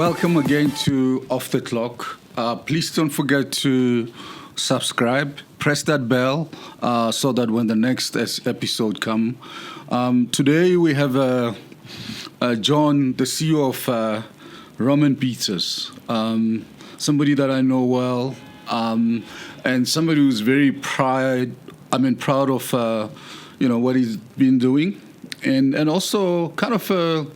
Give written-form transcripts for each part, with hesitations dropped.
welcome again to Off the Clock. Please don't forget to subscribe, press that bell so that when the next episode comes. Today we have John, the CEO of Roman Pizzas, somebody that I know well, and somebody who's very proud of what he's been doing, and also kind of a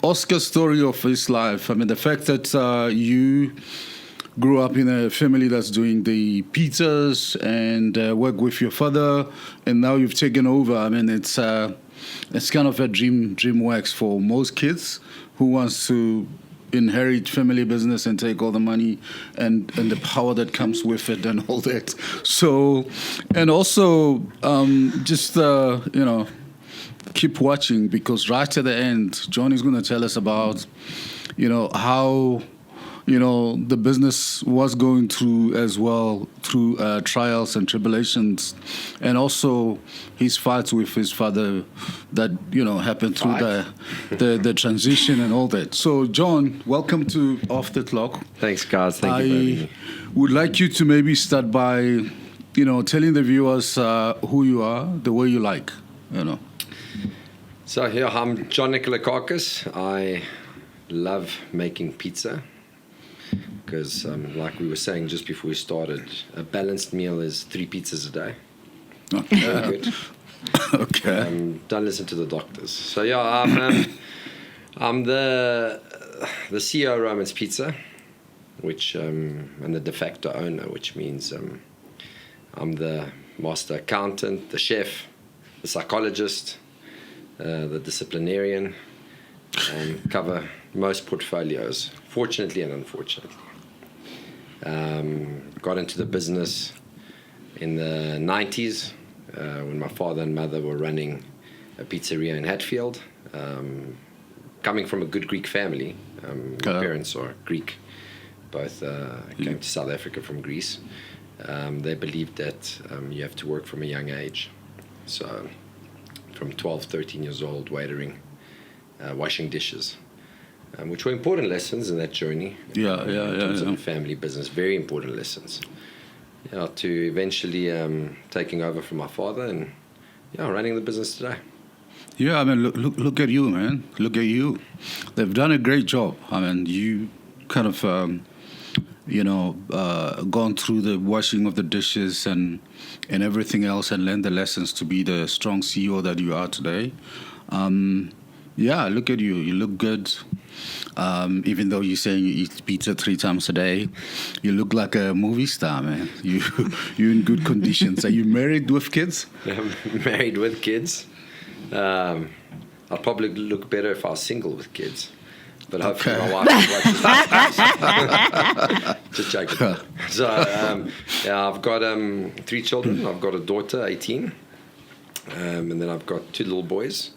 Oscar story of his life. I mean, the fact that you grew up in a family that's doing the pizzas and work with your father, and now you've taken over. I mean, it's kind of a dream works for most kids who wants to inherit family business and take all the money and the power that comes with it and all that. So, and also keep watching, because right at the end, John is going to tell us about, how, the business was going through as well, through trials and tribulations, and also his fights with his father that, happened through the transition and all that. So, John, welcome to Off the Clock. Thanks, guys. Thank you for having me. Would like you to maybe start by, telling the viewers who you are, the way you like, So here, I'm John Nikolakakis. I love making pizza because, like we were saying just before we started, a balanced meal is 3 pizzas a day. Okay. Good. Okay. Don't listen to the doctors. So yeah, I'm the CEO of Roman's Pizza, which and the de facto owner, which means I'm the master accountant, the chef, the psychologist, the disciplinarian, and cover most portfolios, fortunately and unfortunately. Got into the business in the 90s when my father and mother were running a pizzeria in Hatfield. Coming from a good Greek family, my parents are Greek, both came to South Africa from Greece. They believed that you have to work from a young age. So from 12, 13 years old, waitering, washing dishes, which were important lessons in that journey. In terms of the family business, very important lessons. To eventually taking over from my father and running the business today. Yeah, I mean, look at you, man. Look at you. They've done a great job. I mean, you kind of, gone through the washing of the dishes and everything else and learned the lessons to be the strong CEO that you are today. Look at you. You look good. Even though you're saying you eat pizza 3 times a day, you look like a movie star, man. You're in good conditions. Are you married with kids? I'm married with kids. I'll probably look better if I was single with kids. But hopefully my wife watches. Just joking. So, I've got 3 children. I've got a daughter, 18. And then I've got 2 little boys,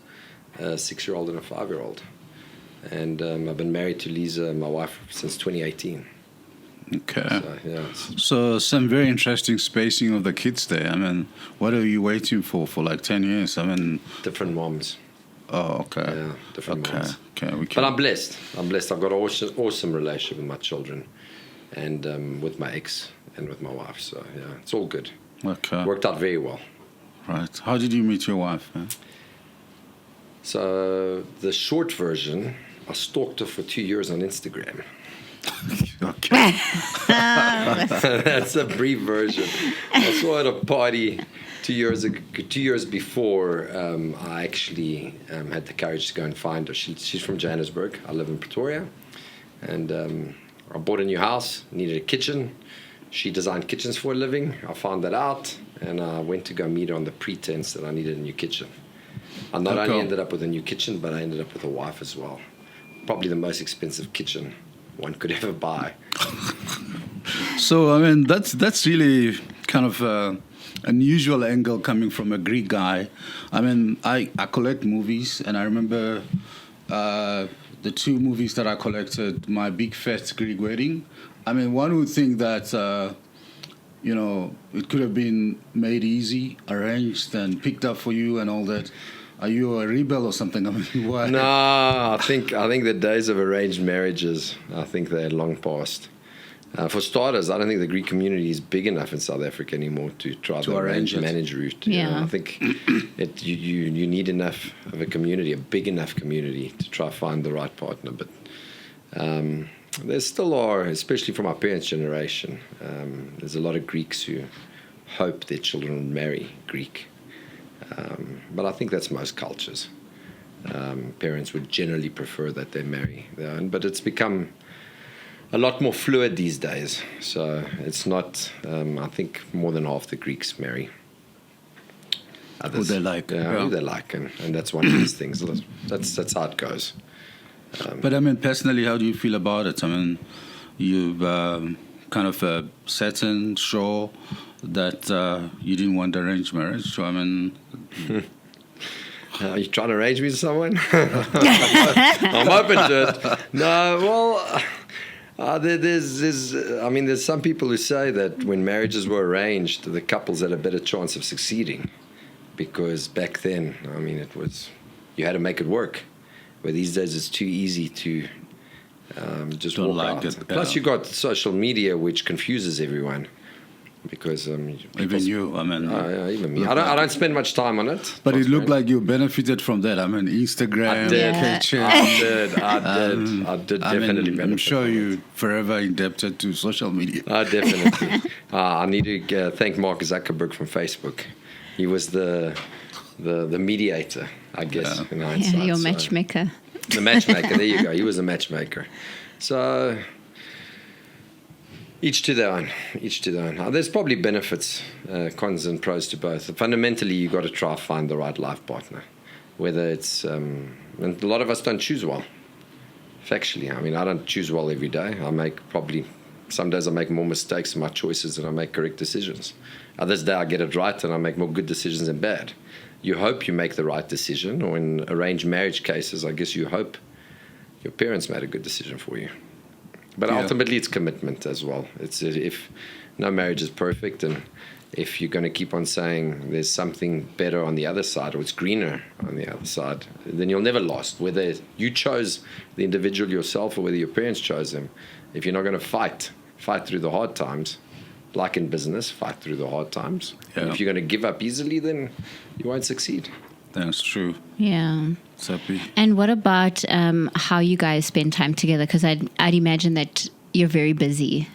a 6-year-old and a 5-year-old. And I've been married to Lisa, my wife, since 2018. Okay. So some very interesting spacing of the kids there. I mean, what are you waiting for like 10 years? I mean... Different moms. Oh, okay. Yeah, different moms. Okay. But I'm blessed. I've got an awesome relationship with my children and with my ex and with my wife. So, it's all good. Okay. Worked out very well. Right. How did you meet your wife, man? So, the short version, I stalked her for 2 years on Instagram. Okay. That's a brief version. I saw her at a party 2 years before I actually had the courage to go and find her. She's from Johannesburg. I live in Pretoria. And I bought a new house, needed a kitchen. She designed kitchens for a living. I found that out, and I went to go meet her on the pretense that I needed a new kitchen. I not only ended up with a new kitchen, but I ended up with a wife as well. Probably the most expensive kitchen one could ever buy. So, I mean, that's really kind of an unusual angle coming from a Greek guy. I mean, I collect movies, and I remember the 2 movies that I collected, My Big Fat Greek Wedding. I mean, one would think that, it could have been made easy, arranged, and picked up for you and all that. Are you a rebel or something? I mean, why? No, I think the days of arranged marriages, I think they're long past. For starters, I don't think the Greek community is big enough in South Africa anymore to try the arranged marriage route. Yeah. I think you need enough of a community, a big enough community, to try to find the right partner. But there still are, especially from our parents' generation, there's a lot of Greeks who hope their children will marry Greek. But I think that's most cultures. Parents would generally prefer that they marry their own. But it's become a lot more fluid these days. So it's not, I think more than half the Greeks marry others. Who they like. Yeah, who they like. And that's one of these things. That's how it goes. But I mean, personally, how do you feel about it? I mean, you've kind of set in sure that you didn't want arranged marriage. So I mean, are you trying to arrange me with someone? I'm open to it. No, well, there's some people who say that when marriages were arranged, the couples had a better chance of succeeding, because back then, I mean, it was, you had to make it work. Where these days it's too easy to just Don't walk like out. it, Plus, you got social media, which confuses everyone. Because even you, I mean, even me. I don't spend much time on it. But it looked like you benefited from that. I mean, Instagram, I did. pictures. I did definitely benefit. I'm sure from you're forever indebted to social media. Definitely. I need to thank Mark Zuckerberg from Facebook. He was the mediator, I guess. In hindsight, your matchmaker. The matchmaker. There you go. He was a matchmaker. So. Each to their own. There's probably benefits, cons and pros to both. Fundamentally, you've got to try to find the right life partner. Whether it's, and a lot of us don't choose well. Factually, I mean, I don't choose well every day. Some days I make more mistakes in my choices than I make correct decisions. Others days I get it right and I make more good decisions than bad. You hope you make the right decision, or in arranged marriage cases, I guess you hope your parents made a good decision for you. But ultimately, it's commitment as well. It's if no marriage is perfect, and if you're going to keep on saying there's something better on the other side, or it's greener on the other side, then you'll never last. Whether you chose the individual yourself or whether your parents chose them, if you're not going to fight through the hard times, like in business, fight through the hard times. Yeah. And if you're going to give up easily, then you won't succeed. That's true. Yeah. Sappy. And what about how you guys spend time together? Because I'd imagine that you're very busy.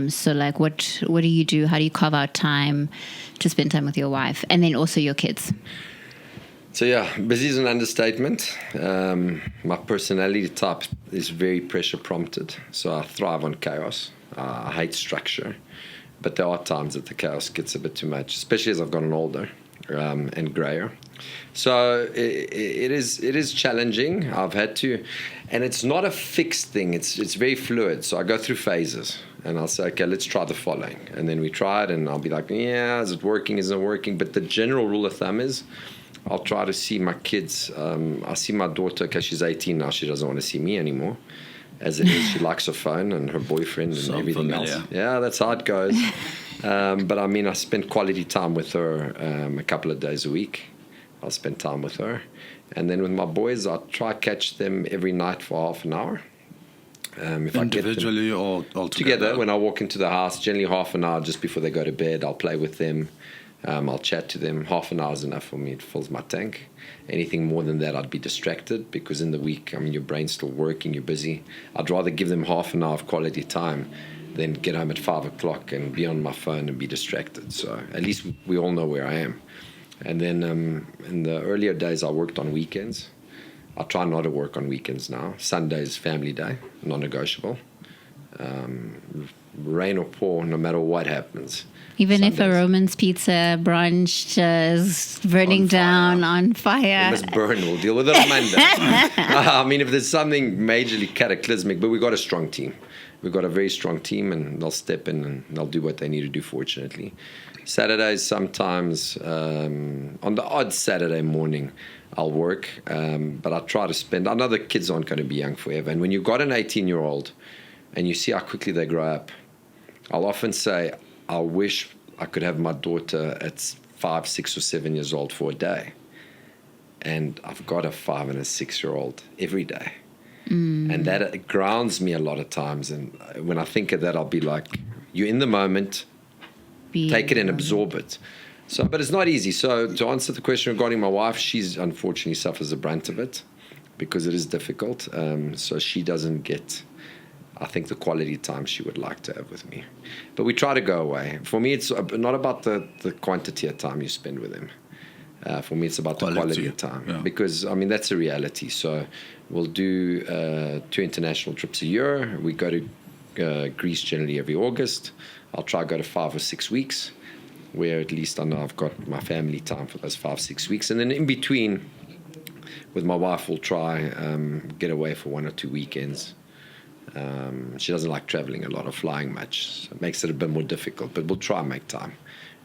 So, like, what do you do? How do you carve out time to spend time with your wife? And then also your kids? So, yeah, busy is an understatement. My personality type is very pressure prompted. So I thrive on chaos. I hate structure. But there are times that the chaos gets a bit too much, especially as I've gotten older and grayer. So it is challenging. I've had to, and it's not a fixed thing. It's very fluid. So I go through phases, and I'll say, okay, let's try the following, and then we try it, and I'll be like, yeah, is it working? Is it not working? But the general rule of thumb is, I'll try to see my kids. I see my daughter because she's 18 now. She doesn't want to see me anymore. As it is, she likes her phone and her boyfriend and everything else. Yeah, that's how it goes. But I mean, I spend quality time with her a couple of days a week. I'll spend time with her. And then with my boys, I'll try to catch them every night for half an hour. If individually or all together, when I walk into the house, generally half an hour just before they go to bed, I'll play with them. I'll chat to them. Half an hour is enough for me. It fills my tank. Anything more than that, I'd be distracted, because in the week, I mean, your brain's still working, you're busy. I'd rather give them half an hour of quality time than get home at 5 o'clock and be on my phone and be distracted. So at least we all know where I am. And then in the earlier days, I worked on weekends. I try not to work on weekends now. Sunday's family day, non-negotiable. Rain or pour, no matter what happens. Even Sundays. if a Roman's pizza branch is burning down on fire. It must burn. We'll deal with it on Monday. I mean, if there's something majorly cataclysmic, but we've got a strong team. We've got a very strong team, and they'll step in and they'll do what they need to do, fortunately. Saturdays, sometimes, on the odd Saturday morning, I'll work, but I try to spend. I know the kids aren't going to be young forever. And when you've got an 18-year-old and you see how quickly they grow up, I'll often say, I wish I could have my daughter at 5, 6, or 7 years old for a day. And I've got a 5 and a 6-year-old every day. And that grounds me a lot of times. And when I think of that, I'll be like, you're in the moment, take it and absorb it. So, but it's not easy. So to answer the question regarding my wife, she's unfortunately suffers the brunt of it because it is difficult. So she doesn't get, I think, the quality time she would like to have with me. But we try to go away. For me, it's not about the quantity of time you spend with him. For me, it's about the quality of time. Yeah. Because, I mean, that's a reality. So we'll do 2 international trips a year. We go to Greece generally every August. I'll try to go to 5 or 6 weeks, where at least I know I've got my family time for those 5, 6 weeks. And then in between, with my wife, we'll try get away for 1 or 2 weekends. She doesn't like traveling a lot or flying much, so it makes it a bit more difficult. But we'll try and make time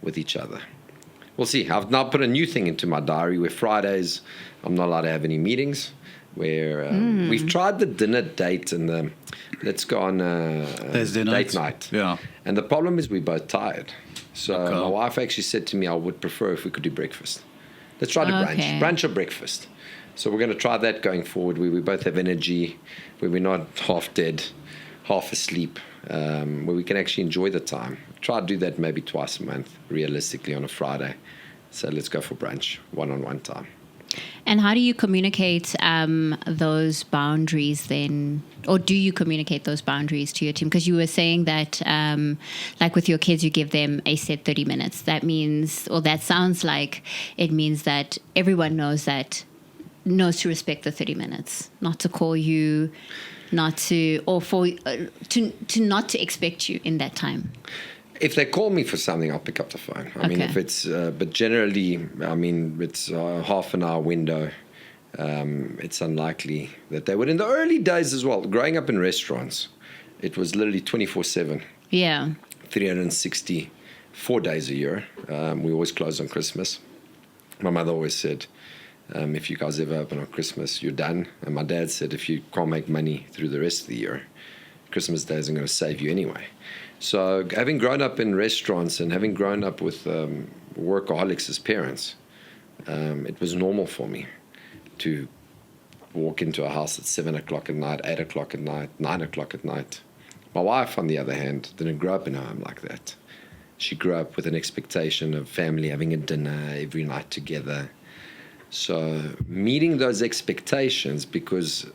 with each other. We'll see. I've now put a new thing into my diary where Fridays I'm not allowed to have any meetings. Where we've tried the dinner date and the let's go on date night. Yeah. And the problem is we're both tired. So my wife actually said to me, I would prefer if we could do breakfast. Let's try to brunch or breakfast. So we're going to try that going forward, where we both have energy, where we're not half dead, half asleep, where we can actually enjoy the time. Try to do that maybe twice a month, realistically, on a Friday. So let's go for brunch, one-on-one time. And how do you communicate those boundaries then? Or do you communicate those boundaries to your team? Because you were saying that, like with your kids, you give them a set 30 minutes. That means, or that sounds like it means that everyone knows to respect the 30 minutes, not to call you, not to, or for to not to expect you in that time. If they call me for something, I'll pick up the phone. I mean, if it's, but generally, I mean, it's a half an hour window. It's unlikely that they would. In the early days as well, growing up in restaurants, it was literally 24/7. Yeah. 364 days a year. We always closed on Christmas. My mother always said, if you guys ever open on Christmas, you're done. And my dad said, if you can't make money through the rest of the year, Christmas Day isn't going to save you anyway. So having grown up in restaurants and having grown up with workaholics as parents, it was normal for me to walk into a house at 7 o'clock at night, 8 o'clock at night, 9 o'clock at night. My wife, on the other hand, didn't grow up in a home like that. She grew up with an expectation of family having a dinner every night together. So meeting those expectations, because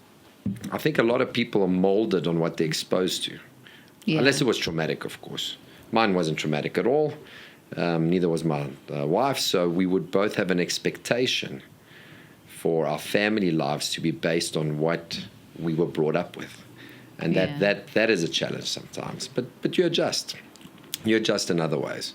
I think a lot of people are molded on what they're exposed to. Yeah. Unless it was traumatic, of course. Mine wasn't traumatic at all. Neither was my wife. So we would both have an expectation for our family lives to be based on what we were brought up with. And that is a challenge sometimes. But you adjust. You adjust in other ways.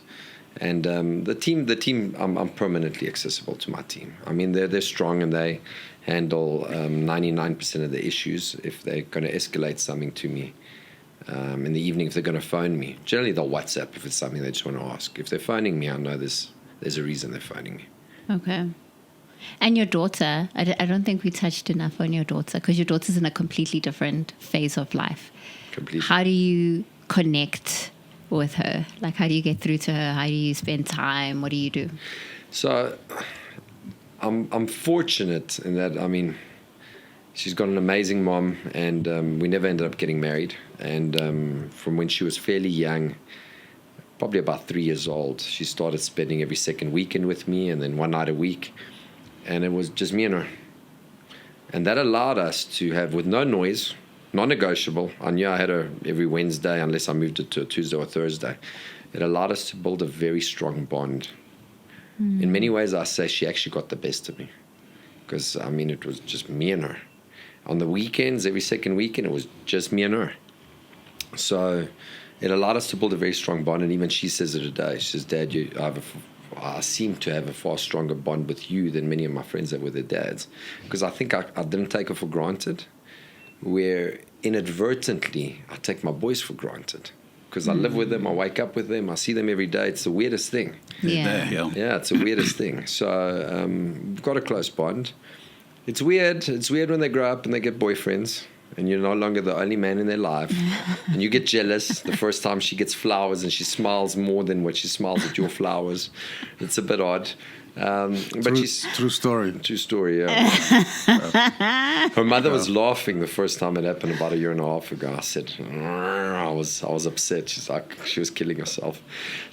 And the team, I'm permanently accessible to my team. I mean, they're strong and they handle 99% of the issues. If they're going to escalate something to me in the evening, if they're going to phone me, generally they'll WhatsApp if it's something they just want to ask. If they're phoning me, I know there's a reason they're phoning me. Okay. And your daughter, I don't think we touched enough on your daughter, because your daughter's in a completely different phase of life. Completely. How do you connect with her? Like, how do you get through to her? How do you spend time? What do you do? So I'm fortunate in that, I mean, she's got an amazing mom, and we never ended up getting married. And from when she was fairly young, probably about 3 years old, she started spending every second weekend with me, and then one night a week. And it was just me and her. And that allowed us to have, with no noise, non-negotiable. I knew I had her every Wednesday unless I moved it to a Tuesday or Thursday. It allowed us to build a very strong bond. In many ways, I say she actually got the best of me. Because, I mean, it was just me and her. On the weekends, every second weekend, it was just me and her. So it allowed us to build a very strong bond. And even she says it today. She says, Dad, I seem to have a far stronger bond with you than many of my friends have with their dads. Because I think I didn't take her for granted. Where inadvertently, I take my boys for granted. Because I live with them, I wake up with them, I see them every day. It's the weirdest thing. Yeah, it's the weirdest thing. So we've got a close bond. It's weird. It's weird when they grow up and they get boyfriends. And you're no longer the only man in their life. And you get jealous the first time she gets flowers and she smiles more than what she smiles at your flowers. It's a bit odd. But she's True story. true story. Yeah. Her mother was laughing the first time it happened about 1.5 years ago. I said, I was upset. She's like, she was killing herself.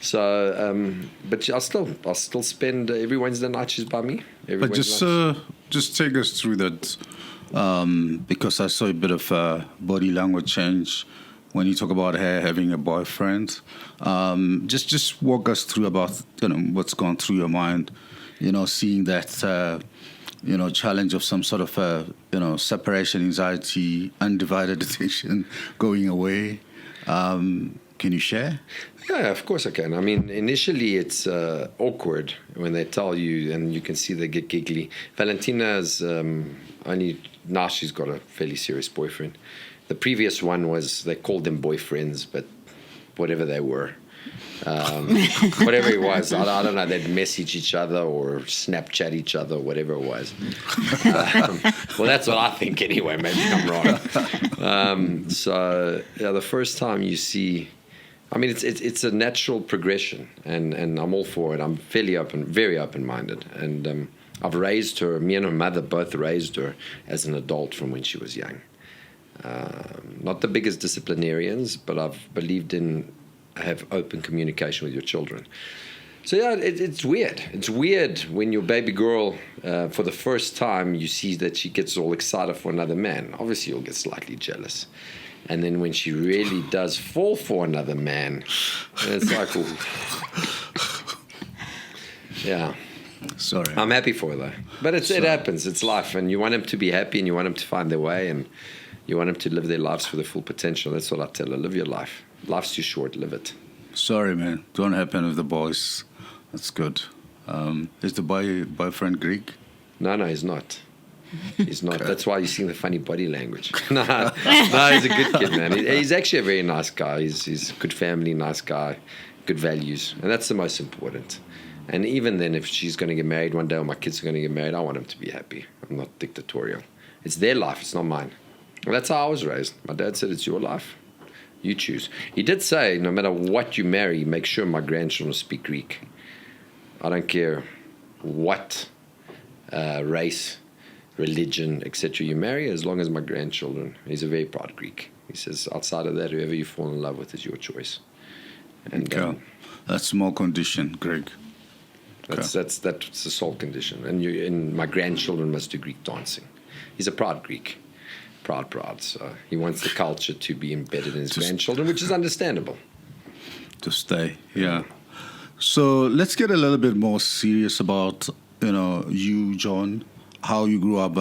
So, but I still spend every Wednesday night. She's by me. But just take us through that, because I saw a bit of body language change when you talk about her having a boyfriend. Just walk us through about what's gone through your mind, seeing that challenge of some sort of separation anxiety, undivided attention going away. Can you share? Yeah, of course I can. I mean, initially it's awkward when they tell you, and you can see they get giggly. Valentina's now she's got a fairly serious boyfriend. The previous one they called them boyfriends, but whatever they were. Whatever it was, I don't know, they'd message each other or Snapchat each other, whatever it was. Well, that's what I think anyway, maybe I'm wrong. So, yeah, the first time you see, I mean, it's a natural progression, and I'm all for it. I'm very open-minded, and I've raised her, me and her mother both raised her as an adult from when she was young. Not the biggest disciplinarians, but I've believed in have open communication with your children. So yeah, it's weird. It's weird when your baby girl, for the first time, you see that she gets all excited for another man. Obviously, you'll get slightly jealous. And then when she really does fall for another man, it's like, ooh. Yeah. Sorry. I'm happy for her, though. But it happens. It's life. And you want them to be happy, and you want them to find their way, and you want them to live their lives for their full potential. That's what I tell her. Live your life. Life's too short. Live it. Sorry, man. Don't happen with the boys. That's good. Is the boyfriend Greek? No, he's not. He's not. Okay. That's why you're seeing the funny body language. No, he's a good kid, man. He's actually a very nice guy. He's a good family, nice guy, good values. And that's the most important. And even then, if she's going to get married one day or my kids are going to get married, I want them to be happy. I'm not dictatorial. It's their life. It's not mine. Well, that's how I was raised. My dad said, it's your life. You choose. He did say, no matter what you marry, make sure my grandchildren speak Greek. I don't care what race, religion, etc. you marry, as long as my grandchildren. He's a very proud Greek. He says, outside of that, whoever you fall in love with is your choice. And that's a small condition, Greg. That's the sole condition. And my grandchildren must do Greek dancing. He's a proud Greek. Proud. So he wants the culture to be embedded in his grandchildren, which is understandable. To stay, yeah. So let's get a little bit more serious about, you, John, how you grew up,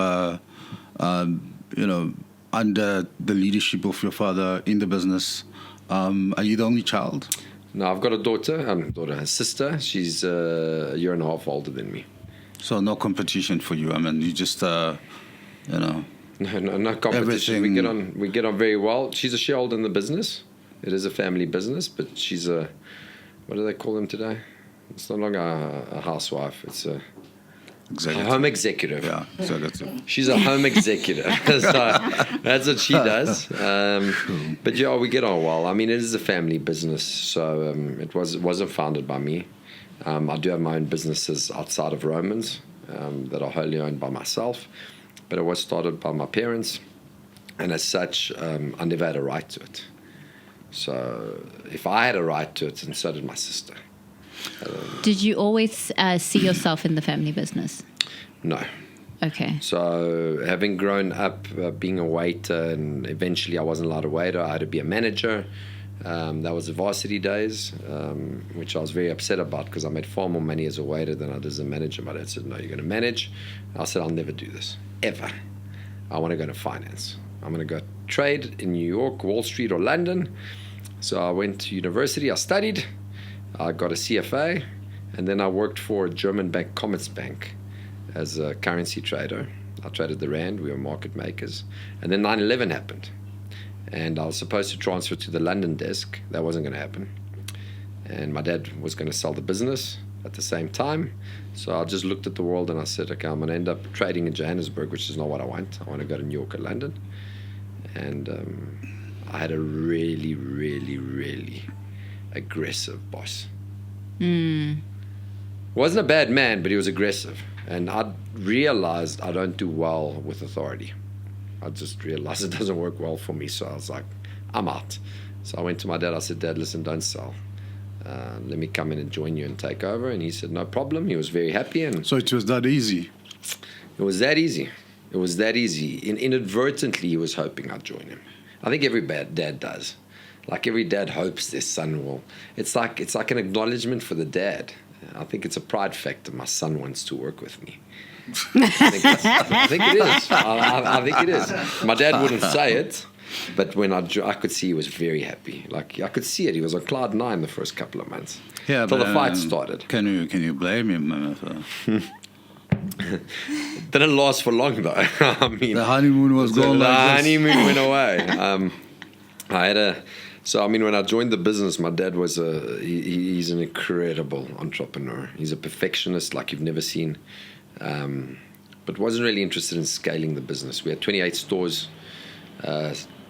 under the leadership of your father in the business. Are you the only child? No, I've got a daughter. A sister. She's a 1.5 years older than me. So no competition for you. I mean, you just, No competition. Everything. We get on very well. She's a shareholder in the business. It is a family business, but she's a, what do they call them today? It's no longer a housewife. It's a home executive. Yeah, so that's it. She's a home executive. So that's what she does. But yeah, we get on well. I mean, it is a family business, so it wasn't founded by me. I do have my own businesses outside of Romans that are wholly owned by myself. But it was started by my parents, and as such, I never had a right to it. So if I had a right to it, and so did my sister. Did you always see yourself in the family business? No. Okay. So having grown up being a waiter, and eventually I wasn't allowed a waiter, I had to be a manager. That was the varsity days, which I was very upset about because I made far more money as a waiter than I did as a manager. My dad said, no, you're going to manage. I said, I'll never do this, ever. I want to go into finance. I'm going to go trade in New York, Wall Street, or London. So I went to university, I studied, I got a CFA, and then I worked for a German bank, Commerzbank, as a currency trader. I traded the rand, we were market makers. And then 9/11 happened. And I was supposed to transfer to the London desk. That wasn't going to happen. And my dad was going to sell the business at the same time. So I just looked at the world and I said, okay, I'm going to end up trading in Johannesburg, which is not what I want. I want to go to New York or London. And I had a really, really, really aggressive boss. Wasn't a bad man, but he was aggressive. And I realized I don't do well with authority. I just realized it doesn't work well for me. So I was like, I'm out. So I went to my dad. I said, Dad, listen, don't sell. Let me come in and join you and take over. And he said, no problem. He was very happy. And So it was that easy. it was that easy. It was that easy. Inadvertently, he was hoping I'd join him. I think every bad dad does. Like every dad hopes their son will. It's like an acknowledgement for the dad. I think it's a pride factor. My son wants to work with me. I think it is. I think it is. My dad wouldn't say it, but when I could see he was very happy. Like I could see it. He was on cloud 9 the first couple of months. Yeah, until the fight started. Can you blame him? It didn't last for long though. I mean, the honeymoon was gone. The like honeymoon went away. When I joined the business, my dad was he's an incredible entrepreneur. He's a perfectionist like you've never seen, but wasn't really interested in scaling the business. We had 28 stores,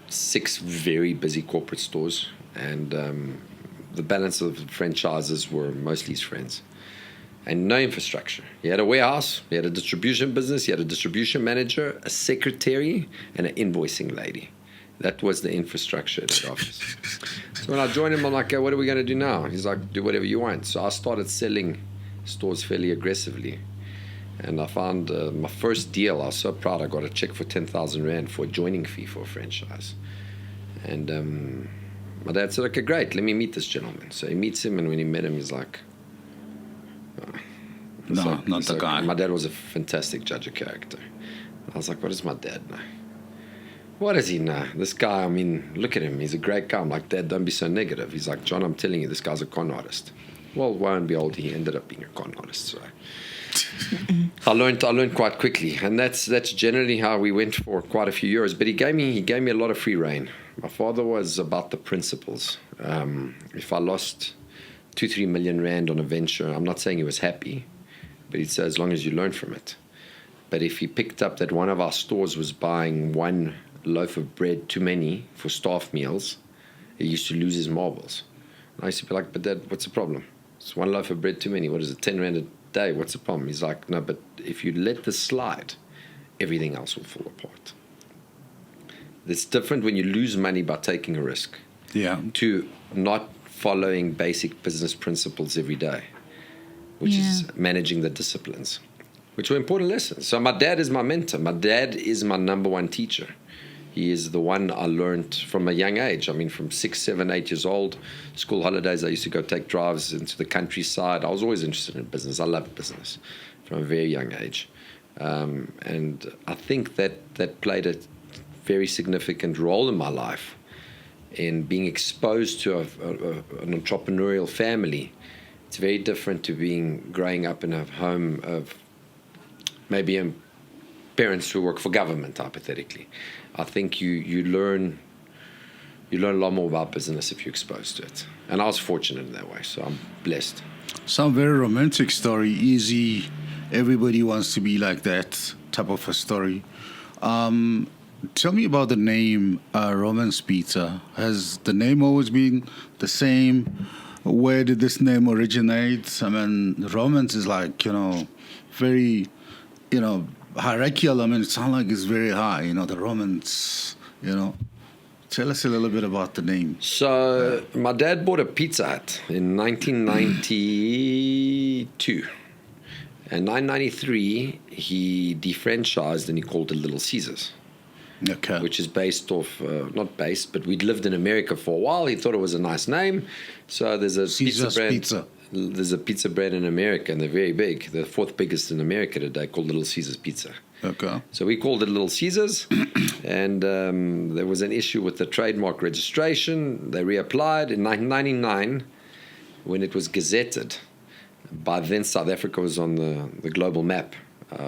6 very busy corporate stores, and the balance of franchises were mostly his friends. And no infrastructure. He had a warehouse, he had a distribution business, he had a distribution manager, a secretary, and an invoicing lady. That was the infrastructure at the office. So when I joined him, I'm like, what are we going to do now? He's like, do whatever you want. So I started selling stores fairly aggressively. And I found my first deal. I was so proud. I got a check for 10,000 Rand for a joining fee for a franchise. And my dad said, okay, great, let me meet this gentleman. So he meets him, and when he met him, he's like, not the guy. My dad was a fantastic judge of character. I was like, what does my dad know? What does he know? This guy, I mean, look at him. He's a great guy. I'm like, Dad, don't be so negative. He's like, John, I'm telling you, this guy's a con artist. Well, lo and behold, he ended up being a con artist. So I learned quite quickly, and that's generally how we went for quite a few years. But he gave me a lot of free rein. My father was about the principles. If I lost 2-3 million Rand on a venture, I'm not saying he was happy, but he'd say as long as you learn from it. But if he picked up that one of our stores was buying one loaf of bread too many for staff meals, he used to lose his marbles. And I used to be like, but Dad, what's the problem? It's one loaf of bread too many. What is it, 10 Rand a day? What's the problem? He's like, no, but if you let this slide, everything else will fall apart. It's different when you lose money by taking a risk. Yeah. To not following basic business principles every day, which is managing the disciplines, which were important lessons. So my dad is my mentor. My dad is my number one teacher. He is the one I learned from a young age. I mean, from 6, 7, 8 years old, school holidays, I used to go take drives into the countryside. I was always interested in business. I loved business from a very young age. And I think that played a very significant role in my life in being exposed to an entrepreneurial family. It's very different to growing up in a home of maybe parents who work for government, hypothetically. I think you learn a lot more about business if you're exposed to it. And I was fortunate in that way, so I'm blessed. Some very romantic story, easy. Everybody wants to be like that type of a story. Tell me about the name Romance Pizza. Has the name always been the same? Where did this name originate? I mean, romance is like, very, hierarchical. I mean, it sounds like it's very high, the romance, Tell us a little bit about the name. So my dad bought a Pizza Hut in 1992. In 1993, he defranchised and he called it Little Caesars. Okay. Which is based off, not based, but we'd lived in America for a while. He thought it was a nice name. So there's a Caesar's pizza brand. There's a pizza brand in America, and they're very big. They're the 4th biggest in America today, called Little Caesars Pizza. Okay. So we called it Little Caesars, and there was an issue with the trademark registration. They reapplied in 1999 when it was gazetted. By then, South Africa was on the global map.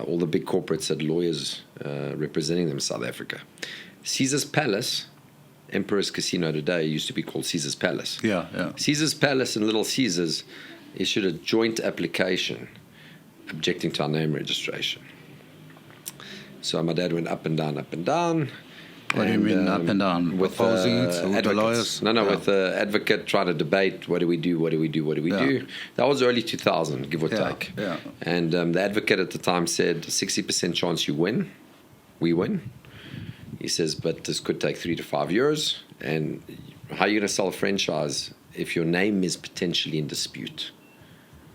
All the big corporates had lawyers representing them in South Africa. Caesar's Palace, Emperor's Casino today, used to be called Caesar's Palace. Yeah. Caesar's Palace and Little Caesars issued a joint application objecting to our name registration. So my dad went up and down, What do you mean up and down? With Opposing it with the lawyers? No, with the advocate trying to debate, what do we do, what do we do, what do we do? That was early 2000, give or take. Yeah. And the advocate at the time said, 60% chance you win, we win. He says, but this could take 3 to 5 years. And how are you going to sell a franchise if your name is potentially in dispute?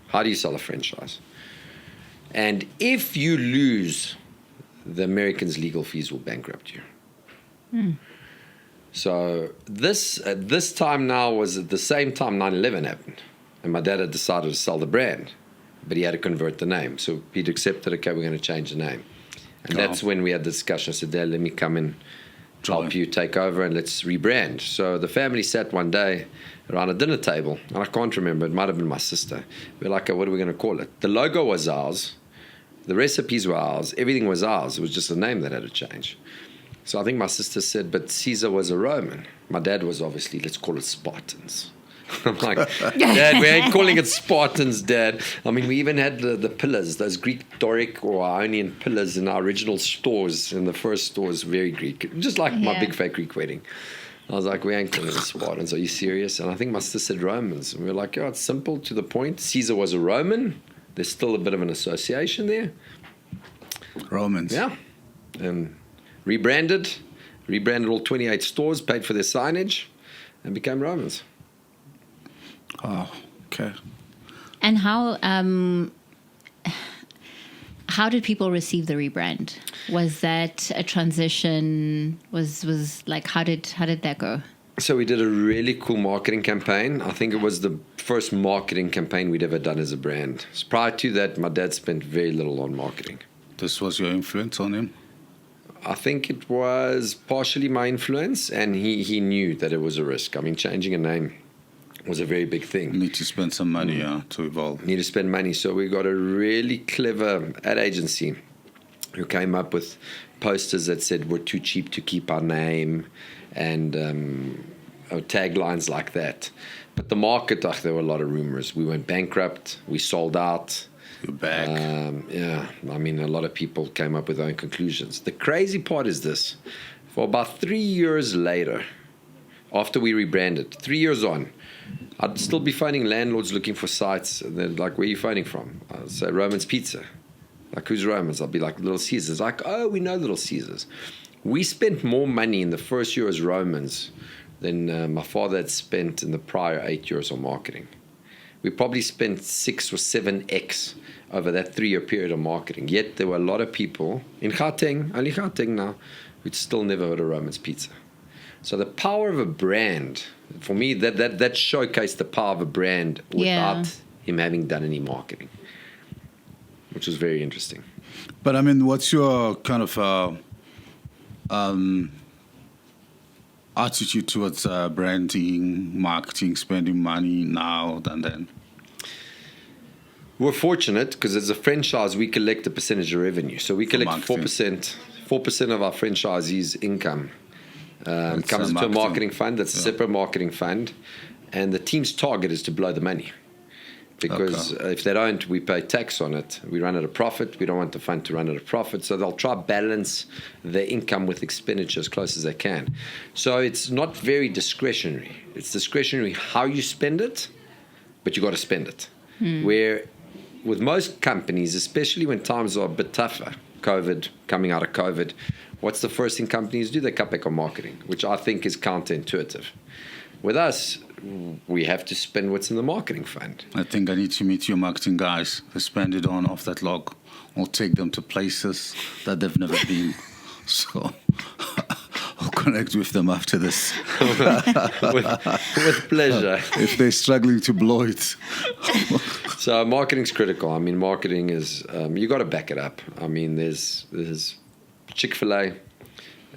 How do you sell a franchise? And if you lose, the Americans' legal fees will bankrupt you. So this time now was at the same time 9/11 happened. And my dad had decided to sell the brand, but he had to convert the name. So he'd accepted, okay, we're going to change the name. And that's when we had the discussion. I said, Dad, let me come and help you take over and let's rebrand. So the family sat one day around a dinner table, and I can't remember, it might have been my sister. We're like, what are we going to call it? The logo was ours. The recipes were ours. Everything was ours. It was just a name that had to change. So I think my sister said, but Caesar was a Roman. My dad was obviously, let's call it Spartans. I'm like, Dad, we ain't calling it Spartans, Dad. I mean, we even had the pillars, those Greek Doric or Ionian pillars in our original stores, in the first stores, very Greek. Just like my big fake Greek wedding. I was like, we ain't calling it Spartans. Are you serious? And I think my sister said Romans. And we were like, it's simple, to the point. Caesar was a Roman. There's still a bit of an association there. Romans. Yeah. And rebranded all 28 stores, paid for their signage, and became Romans. Oh, okay. And how did people receive the rebrand? Was that a transition? Was like, how did that go? So we did a really cool marketing campaign. I think it was the first marketing campaign we'd ever done as a brand. So prior to that, my dad spent very little on marketing. This was your influence on him? I think it was partially my influence, and he knew that it was a risk. I mean, changing a name was a very big thing. You need to spend some money to evolve. Need to spend money. So we got a really clever ad agency who came up with posters that said we're too cheap to keep our name, and taglines like that. But the market, there were a lot of rumors. We went bankrupt. We sold out. You're back. I mean, a lot of people came up with their own conclusions. The crazy part is this. For about 3 years later, after we rebranded, 3 years on, I'd still be phoning landlords looking for sites. And they're like, where are you phoning from? I'd say, Roman's Pizza. Like, who's Romans? I'll be like, Little Caesars. Like, oh, we know Little Caesars. We spent more money in the first year as Romans than my father had spent in the prior 8 years on marketing. We probably spent 6 or 7x over that 3 year period of marketing. Yet there were a lot of people in Gauteng, only Gauteng now, who'd still never heard of Roman's Pizza. So the power of a brand, for me, that showcased the power of a brand without him having done any marketing, which was very interesting. But I mean, what's your kind of attitude towards branding, marketing, spending money now than then? We're fortunate because as a franchise, we collect a percentage of revenue. So we collect 4% of our franchisees' income comes into a marketing fund. That's a separate marketing fund. And the team's target is to blow the money. Because if they don't, we pay tax on it. We run at a profit. We don't want the fund to run at a profit. So they'll try to balance their income with expenditure as close as they can. So it's not very discretionary. It's discretionary how you spend it, but you got to spend it. Where with most companies, especially when times are a bit tougher, coming out of COVID, what's the first thing companies do? They cut back on marketing, which I think is counterintuitive. With us, we have to spend what's in the marketing fund. I think I need to meet your marketing guys. They spend it on off that log, or take them to places that they've never been. So I'll connect with them after this. with pleasure. If they're struggling to blow it. So marketing's critical. I mean, marketing is, you got to back it up. I mean, there's Chick-fil-A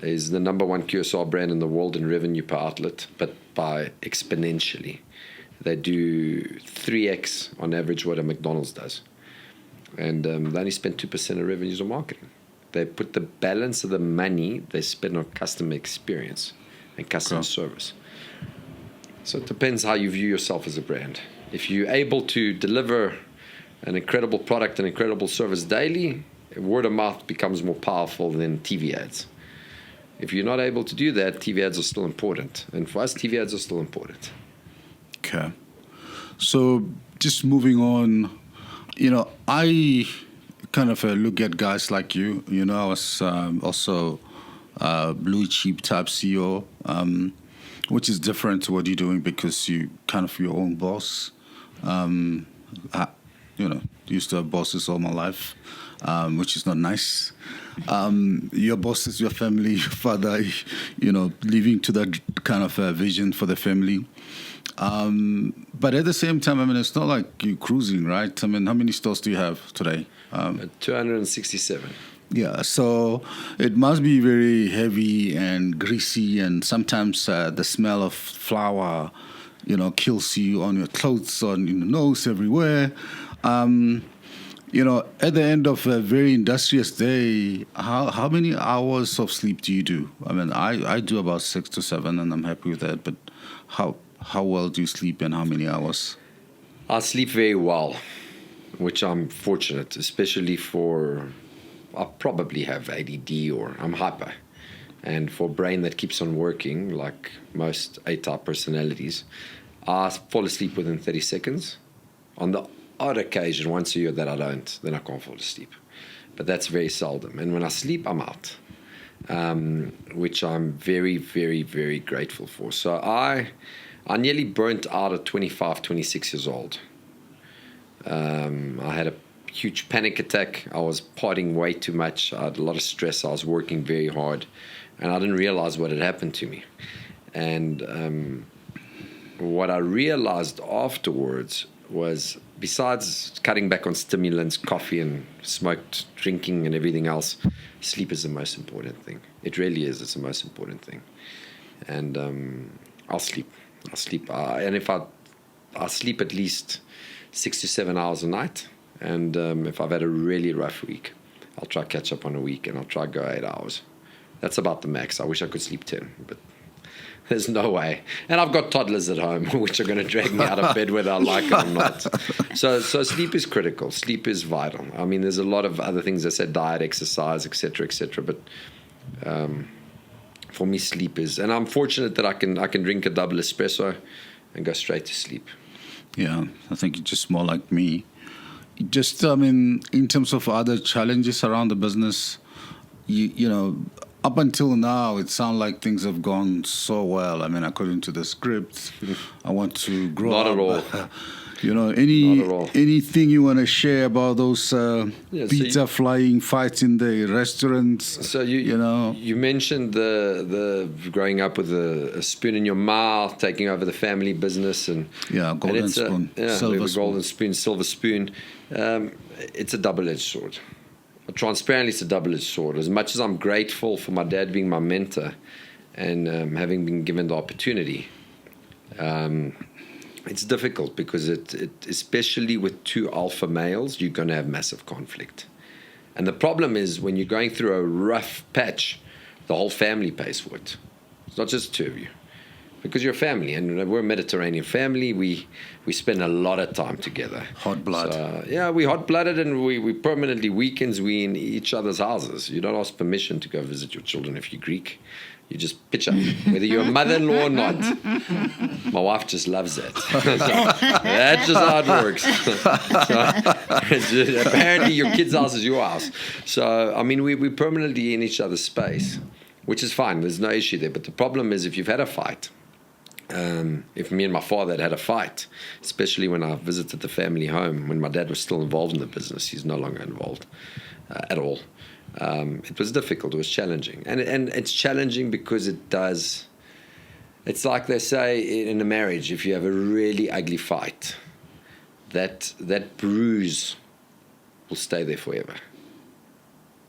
is the number one QSR brand in the world in revenue per outlet, but by exponentially. They do 3x on average what a McDonald's does. And they only spend 2% of revenues on marketing. They put the balance of the money they spend on customer experience and customer service. So it depends how you view yourself as a brand. If you're able to deliver an incredible product and incredible service daily, word of mouth becomes more powerful than TV ads. If you're not able to do that, TV ads are still important. And for us, TV ads are still important. Okay. So just moving on, I kind of look at guys like you. I was also blue chip type CEO, which is different to what you're doing because you kind of your own boss. Used to have bosses all my life, which is not nice. Your boss is your family, your father, living to that kind of vision for the family. But at the same time, it's not like you're cruising, right? How many stores do you have today? 267. Yeah, so it must be very heavy and greasy, and sometimes the smell of flour, kills you on your clothes, on your nose, everywhere. At the end of a very industrious day, how many hours of sleep do you do? I do about 6 to 7, and I'm happy with that. But how well do you sleep, and how many hours? I sleep very well, which I'm fortunate, especially I probably have ADD or I'm hyper. And for a brain that keeps on working, like most A-type personalities, I fall asleep within 30 seconds. On the odd occasion, once a year that I don't, then I can't fall asleep. But that's very seldom. And when I sleep, I'm out, which I'm very, very, very grateful for. So I nearly burnt out at 25, 26 years old. I had a huge panic attack. I was partying way too much. I had a lot of stress. I was working very hard, and I didn't realize what had happened to me. And what I realized afterwards was, besides cutting back on stimulants, coffee and smoked drinking and everything else, sleep is the most important thing. It really is. It's the most important thing. And I'll sleep. And if I sleep at least 6 to 7 hours a night. And if I've had a really rough week, I'll try to catch up on a week, and I'll try to go 8 hours. That's about the max. I wish I could sleep 10, but there's no way. And I've got toddlers at home, which are going to drag me out of bed whether I like it or not. So sleep is critical. Sleep is vital. There's a lot of other things that said diet, exercise, etc., etc. But for me, sleep is. And I'm fortunate that I can drink a double espresso and go straight to sleep. Yeah, I think you're just more like me. Just, in terms of other challenges around the business, up until now, it sounds like things have gone so well. According to the script, I want to grow Not up. At all. Anything you want to share about those pizza flying fights in the restaurants? So you mentioned the growing up with a spoon in your mouth, taking over the family business, and golden spoon, silver spoon. Golden spoon, silver spoon. It's a double-edged sword. Transparently, it's a double-edged sword. As much as I'm grateful for my dad being my mentor and having been given the opportunity, it's difficult because it especially with two alpha males, you're going to have massive conflict. And the problem is when you're going through a rough patch, the whole family pays for it. It's not just two of you. Because you're a family, and we're a Mediterranean family. We spend a lot of time together. Hot blood. So, we're hot-blooded, and we permanently weekends we in each other's houses. You don't ask permission to go visit your children if you're Greek. You just pitch up, whether you're a mother-in-law or not. My wife just loves that. So, that's just how it works. Apparently, your kid's house is your house. So, we're permanently in each other's space, which is fine. There's no issue there. But the problem is if you've had a fight, if me and my father had a fight, especially when I visited the family home, when my dad was still involved in the business, he's no longer involved at all. It was difficult. It was challenging. And it's challenging because it's like they say in a marriage, if you have a really ugly fight, that bruise will stay there forever.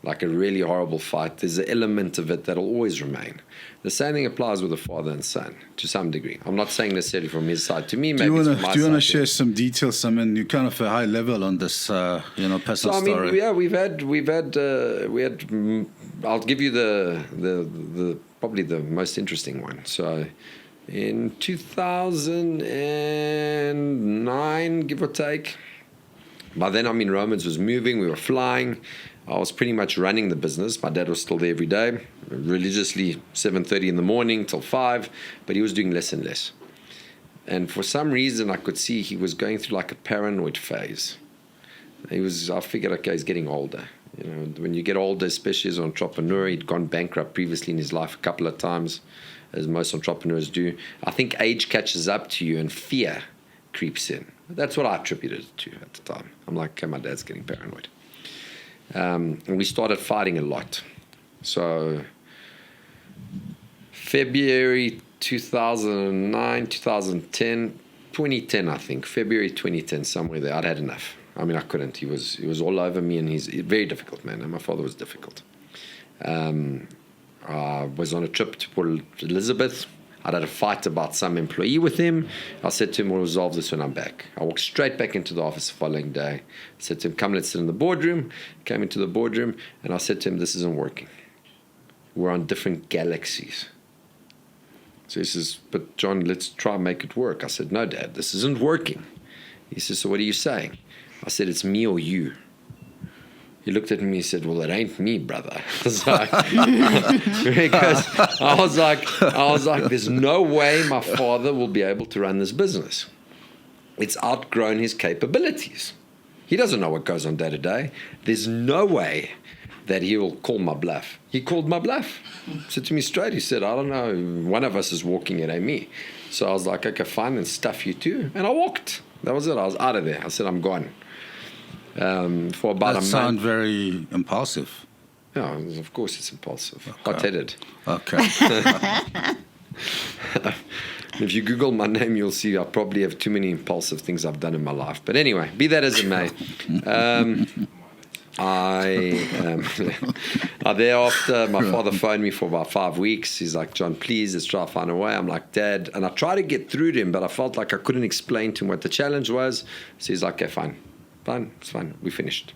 Like a really horrible fight, there's an element of it that'll always remain. The same thing applies with a father and son, to some degree. I'm not saying necessarily from his side. To me, maybe it's from my side. Do you want to share some details? You're kind of a high level on this, personal story. We had. I'll give you the probably the most interesting one. So, in 2009, give or take. By then, Romans was moving. We were flying. I was pretty much running the business. My dad was still there every day, religiously 7:30 in the morning till 5, but he was doing less and less. And for some reason, I could see he was going through like a paranoid phase. I figured, okay, he's getting older. You know, when you get older, especially as an entrepreneur, he'd gone bankrupt previously in his life a couple of times, as most entrepreneurs do. I think age catches up to you and fear creeps in. That's what I attributed it to at the time. I'm like, okay, my dad's getting paranoid. And we started fighting a lot. So February 2009, 2010, 2010, I think, February 2010, somewhere there, I'd had enough. I mean, I couldn't. He was all over me, and he's a very difficult man, and my father was difficult. I was on a trip to Port Elizabeth. I'd had a fight about some employee with him. I said to him, we'll resolve this when I'm back. I walked straight back into the office the following day. I said to him, come, let's sit in the boardroom. Came into the boardroom, and I said to him, this isn't working. We're on different galaxies. So he says, but John, let's try and make it work. I said, no, Dad, this isn't working. He says, so what are you saying? I said, it's me or you. He looked at me and said, well, it ain't me, brother. So, because I was like, there's no way my father will be able to run this business. It's outgrown his capabilities. He doesn't know what goes on day to day. There's no way that he will call my bluff. He called my bluff. He said to me straight, he said, I don't know, one of us is walking, it ain't me. So I was like, okay, fine, then stuff you too. And I walked. That was it. I was out of there. I said, I'm gone. For about a month. That sounds very impulsive. Yeah, of course it's impulsive. Okay. Hot-headed. Okay. If you Google my name, you'll see I probably have too many impulsive things I've done in my life. But anyway, be that as it may. Thereafter, my father phoned me for about 5 weeks. He's like, John, please, let's try to find a way. I'm like, Dad. And I tried to get through to him, but I felt like I couldn't explain to him what the challenge was. So he's like, okay, fine, it's fine. We finished.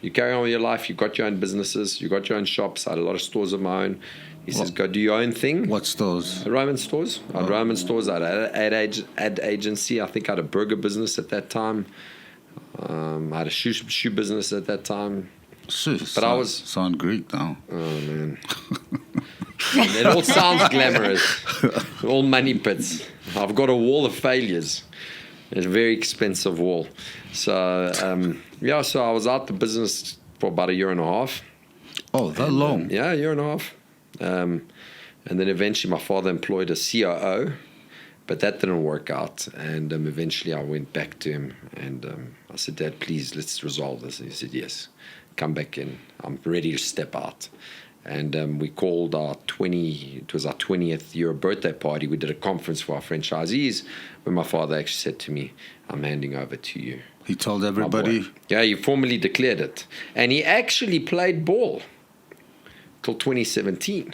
You carry on with your life. You got your own businesses. You got your own shops. I had a lot of stores of my own. He says, go do your own thing. What stores? Roman stores. I had Roman stores. I had an ad agency. I think I had a burger business at that time. I had a shoe business at that time. But sound Greek now. Oh, man. It all sounds glamorous. All money pits. I've got a wall of failures. It's a very expensive wall. So, so I was out the business for about a year and a half. Oh, that long? A year and a half. And then eventually my father employed a COO, but that didn't work out. And eventually I went back to him and I said, Dad, please, let's resolve this. And he said, yes, come back in. I'm ready to step out. And we called it was our 20th year birthday party. We did a conference for our franchisees where my father actually said to me, I'm handing over to you. He told everybody? Yeah, he formally declared it. And he actually played ball till 2017.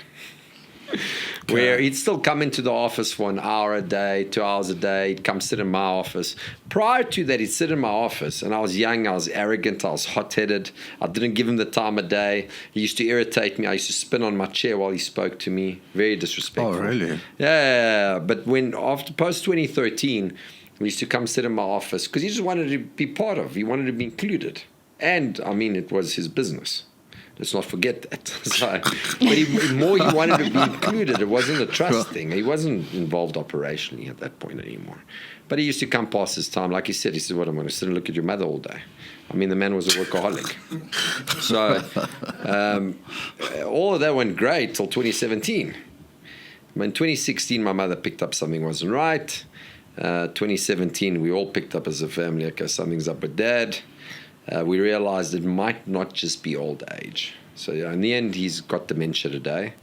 Where he'd still come into the office for an hour a day, 2 hours a day. He'd come sit in my office. Prior to that, he'd sit in my office. And I was young, I was arrogant, I was hot-headed. I didn't give him the time of day. He used to irritate me. I used to spin on my chair while he spoke to me. Very disrespectful. Oh, really? Yeah. But after post-2013, he used to come sit in my office because he just wanted to be part of. He wanted to be included. And, I mean, it was his business. Let's not forget that. But he wanted to be included. It wasn't a trust thing. He wasn't involved operationally at that point anymore. But he used to come past his time. Like he said, what, I'm going to sit and look at your mother all day. I mean, the man was a workaholic. So all of that went great till 2017. In 2016, my mother picked up something wasn't right. 2017, we all picked up as a family, okay, something's up with Dad. We realized it might not just be old age. So in the end, he's got dementia today.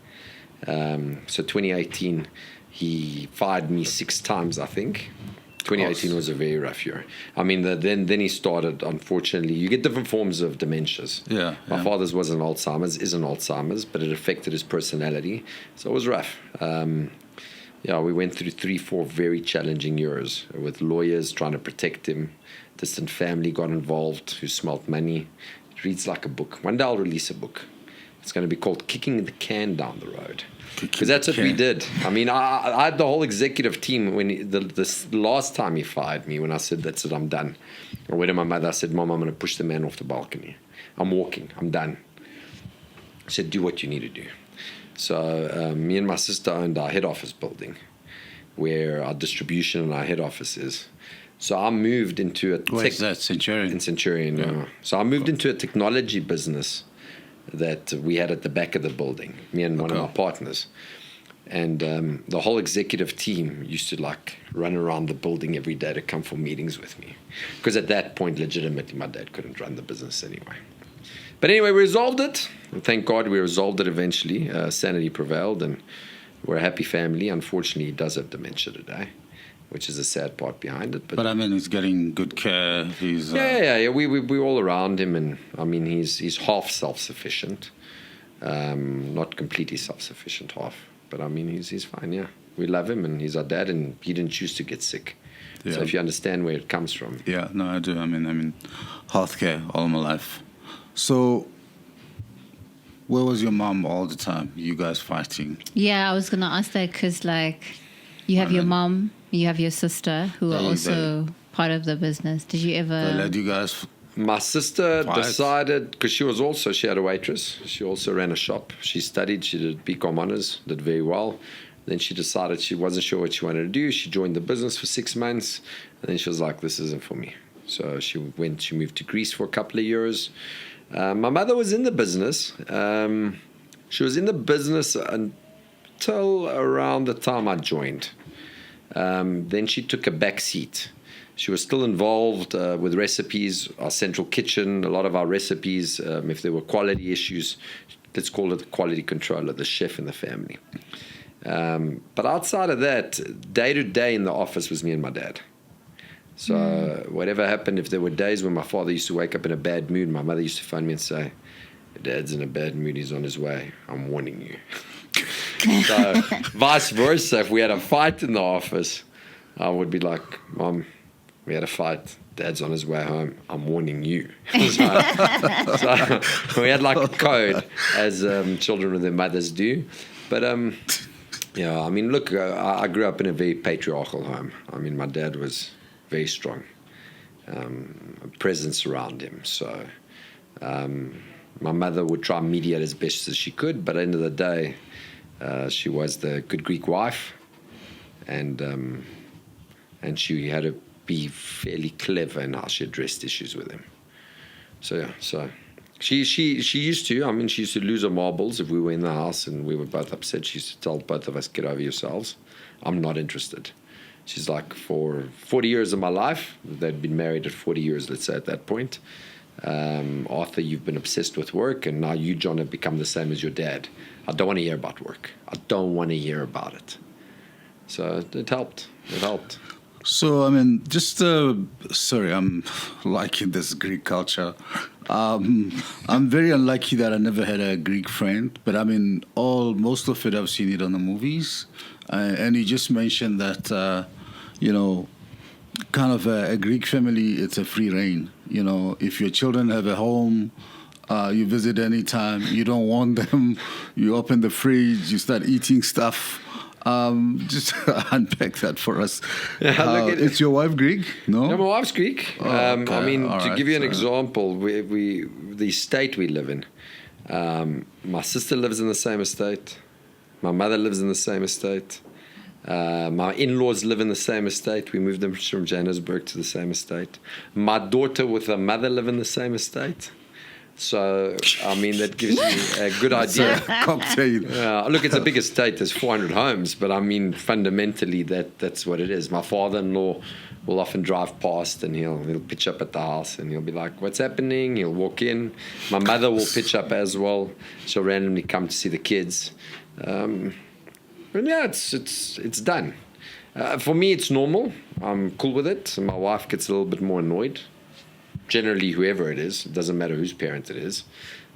So 2018, he fired me 6 times, I think. 2018 was a very rough year. I mean, then he started, unfortunately, you get different forms of dementias. My father's was an Alzheimer's, is an Alzheimer's, but it affected his personality. So it was rough. We went through 3-4 very challenging years with lawyers trying to protect him. Distant family got involved who smelt money. It reads like a book. One day I'll release a book. It's going to be called Kicking the Can Down the Road. Because the that's what we can. did. I mean, I had the whole executive team when this last time he fired me, when I said, that's it, I'm done. I went to my mother, I said, Mom, I'm going to push the man off the balcony. I'm walking, I'm done. I said, do what you need to do. So me and my sister owned our head office building, where our distribution and our head office is. So I moved into a Where's that? Centurion? in Centurion. Yeah. So I moved into a technology business that we had at the back of the building, me and one of my partners. And the whole executive team used to like run around the building every day to come for meetings with me. Because at that point, legitimately, my dad couldn't run the business anyway. But anyway, we resolved it. And thank God we resolved it eventually. Sanity prevailed, and we're a happy family. Unfortunately, he does have dementia today, which is a sad part behind it. But I mean, he's getting good care. He's Yeah. We're all around him, and I mean, he's half self-sufficient, not completely self-sufficient, half. But I mean, he's fine. Yeah, we love him, and he's our dad, and he didn't choose to get sick. Yeah. So if you understand where it comes from, Yeah, no, I do. I mean, healthcare all my life. So, where was your mom all the time? You guys fighting? Yeah, I was going to ask that because, like, you have your mom, you have your sister who are also part of the business. Did you ever... They let you guys... my sister Fight. decided, because she had a waitress. She also ran a shop. She studied. She did BCom honors, did very well. Then she decided she wasn't sure what she wanted to do. She joined the business for 6 months, and then she was like, "This isn't for me." So she moved to Greece for a couple of years. My mother was in the business. She was in the business until around the time I joined. Then she took a back seat. She was still involved with recipes, our central kitchen, a lot of our recipes. If there were quality issues, let's call it the quality controller, the chef in the family. But outside of that, day to day in the office was me and my dad. So whatever happened, if there were days when my father used to wake up in a bad mood, my mother used to phone me and say, "Your dad's in a bad mood, he's on his way. I'm warning you." So vice versa, if we had a fight in the office, I would be like, "Mom, we had a fight. Dad's on his way home. I'm warning you." So we had like a code, as children with their mothers do. But yeah, I mean, look, I grew up in a very patriarchal home. I mean, my dad was very strong, a presence around him. So my mother would try and mediate as best as she could, but at the end of the day, she was the good Greek wife, and she had to be fairly clever in how she addressed issues with him. So yeah, so she used to. I mean, she used to lose her marbles if we were in the house and we were both upset. She used to tell both of us, "Get over yourselves. I'm not interested." She's like, for 40 years of my life, they'd been married at 40 years, let's say, at that point. Arthur, you've been obsessed with work, and now you, John, have become the same as your dad. I don't want to hear about work. I don't want to hear about it. So it helped. It helped. So, I mean, just, sorry, I'm liking this Greek culture. I'm very unlucky that I never had a Greek friend, but I mean, most of it, I've seen it on the movies. And you just mentioned that, kind of a Greek family, it's a free reign. If your children have a home, you visit anytime, you don't want them, you open the fridge, you start eating stuff. Just unpack that for us. Yeah, it's your wife Greek? No, my wife's Greek. Okay. I mean, All to right. give you an example, the estate we live in, my sister lives in the same estate. My mother lives in the same estate. My in-laws live in the same estate. We moved them from Johannesburg to the same estate. My daughter with her mother live in the same estate. So, I mean, that gives you a good idea. Cocktail. Look, it's a big estate. There's 400 homes. But, I mean, fundamentally, that's what it is. My father-in-law will often drive past, and he'll pitch up at the house, and he'll be like, "What's happening?" He'll walk in. My mother will pitch up as well. She'll randomly come to see the kids. And, yeah, it's done. For me, it's normal. I'm cool with it. And my wife gets a little bit more annoyed. Generally, whoever it is, it doesn't matter whose parent it is.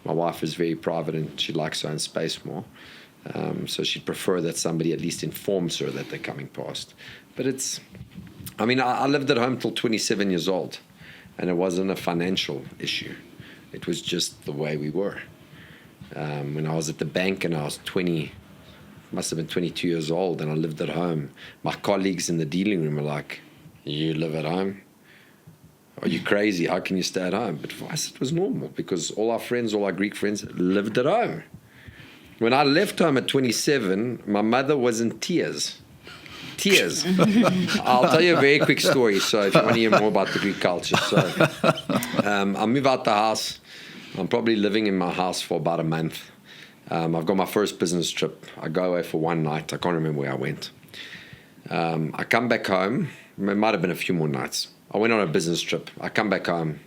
My wife is very private and she likes her own space more. So she'd prefer that somebody at least informs her that they're coming past. But I lived at home till 27 years old, and it wasn't a financial issue. It was just the way we were. When I was at the bank and I was 20, must have been 22 years old, and I lived at home, my colleagues in the dealing room were like, "You live at home? Are you crazy? How can you stay at home?" But for us, it was normal because all our friends, all our Greek friends, lived at home. When I left home at 27, my mother was in tears. Tears. I'll tell you a very quick story, so if you want to hear more about the Greek culture. So I move out the house. I'm probably living in my house for about a month. I've got my first business trip. I go away for one night. I can't remember where I went. I come back home. It might have been a few more nights. I went on a business trip. I come back home,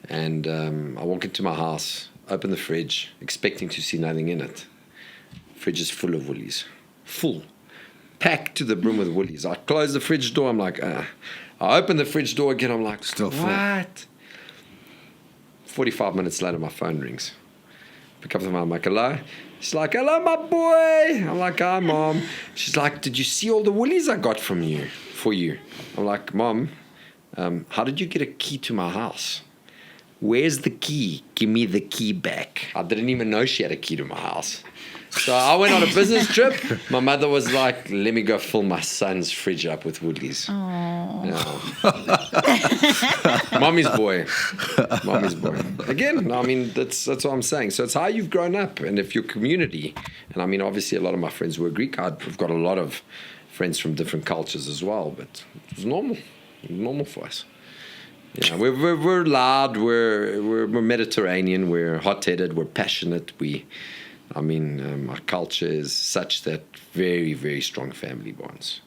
and I walk into my house, open the fridge, expecting to see nothing in it. Fridge is full of Woolies. Full. Packed to the brim with Woolies. I close the fridge door. I'm like, I open the fridge door again. I'm like, Still full. What? 45 minutes later, my phone rings. Pick up the phone. I'm like, hello? She's like, hello, my boy. I'm like, hi, Mom. She's like, did you see all the Woolies I got for you? I'm like, Mom, how did you get a key to my house? Where's the key? Give me the key back. I didn't even know she had a key to my house. So I went on a business trip. My mother was like, let me go fill my son's fridge up with Woolies. Mommy's boy. Mommy's boy. Again, I mean, that's what I'm saying. So it's how you've grown up. And if your community, and I mean, obviously a lot of my friends were Greek. I've got a lot of friends from different cultures as well. But it was normal for us. Yeah, we're loud. We're Mediterranean. We're hot-headed. We're passionate. Our culture is such that very, very strong family bonds.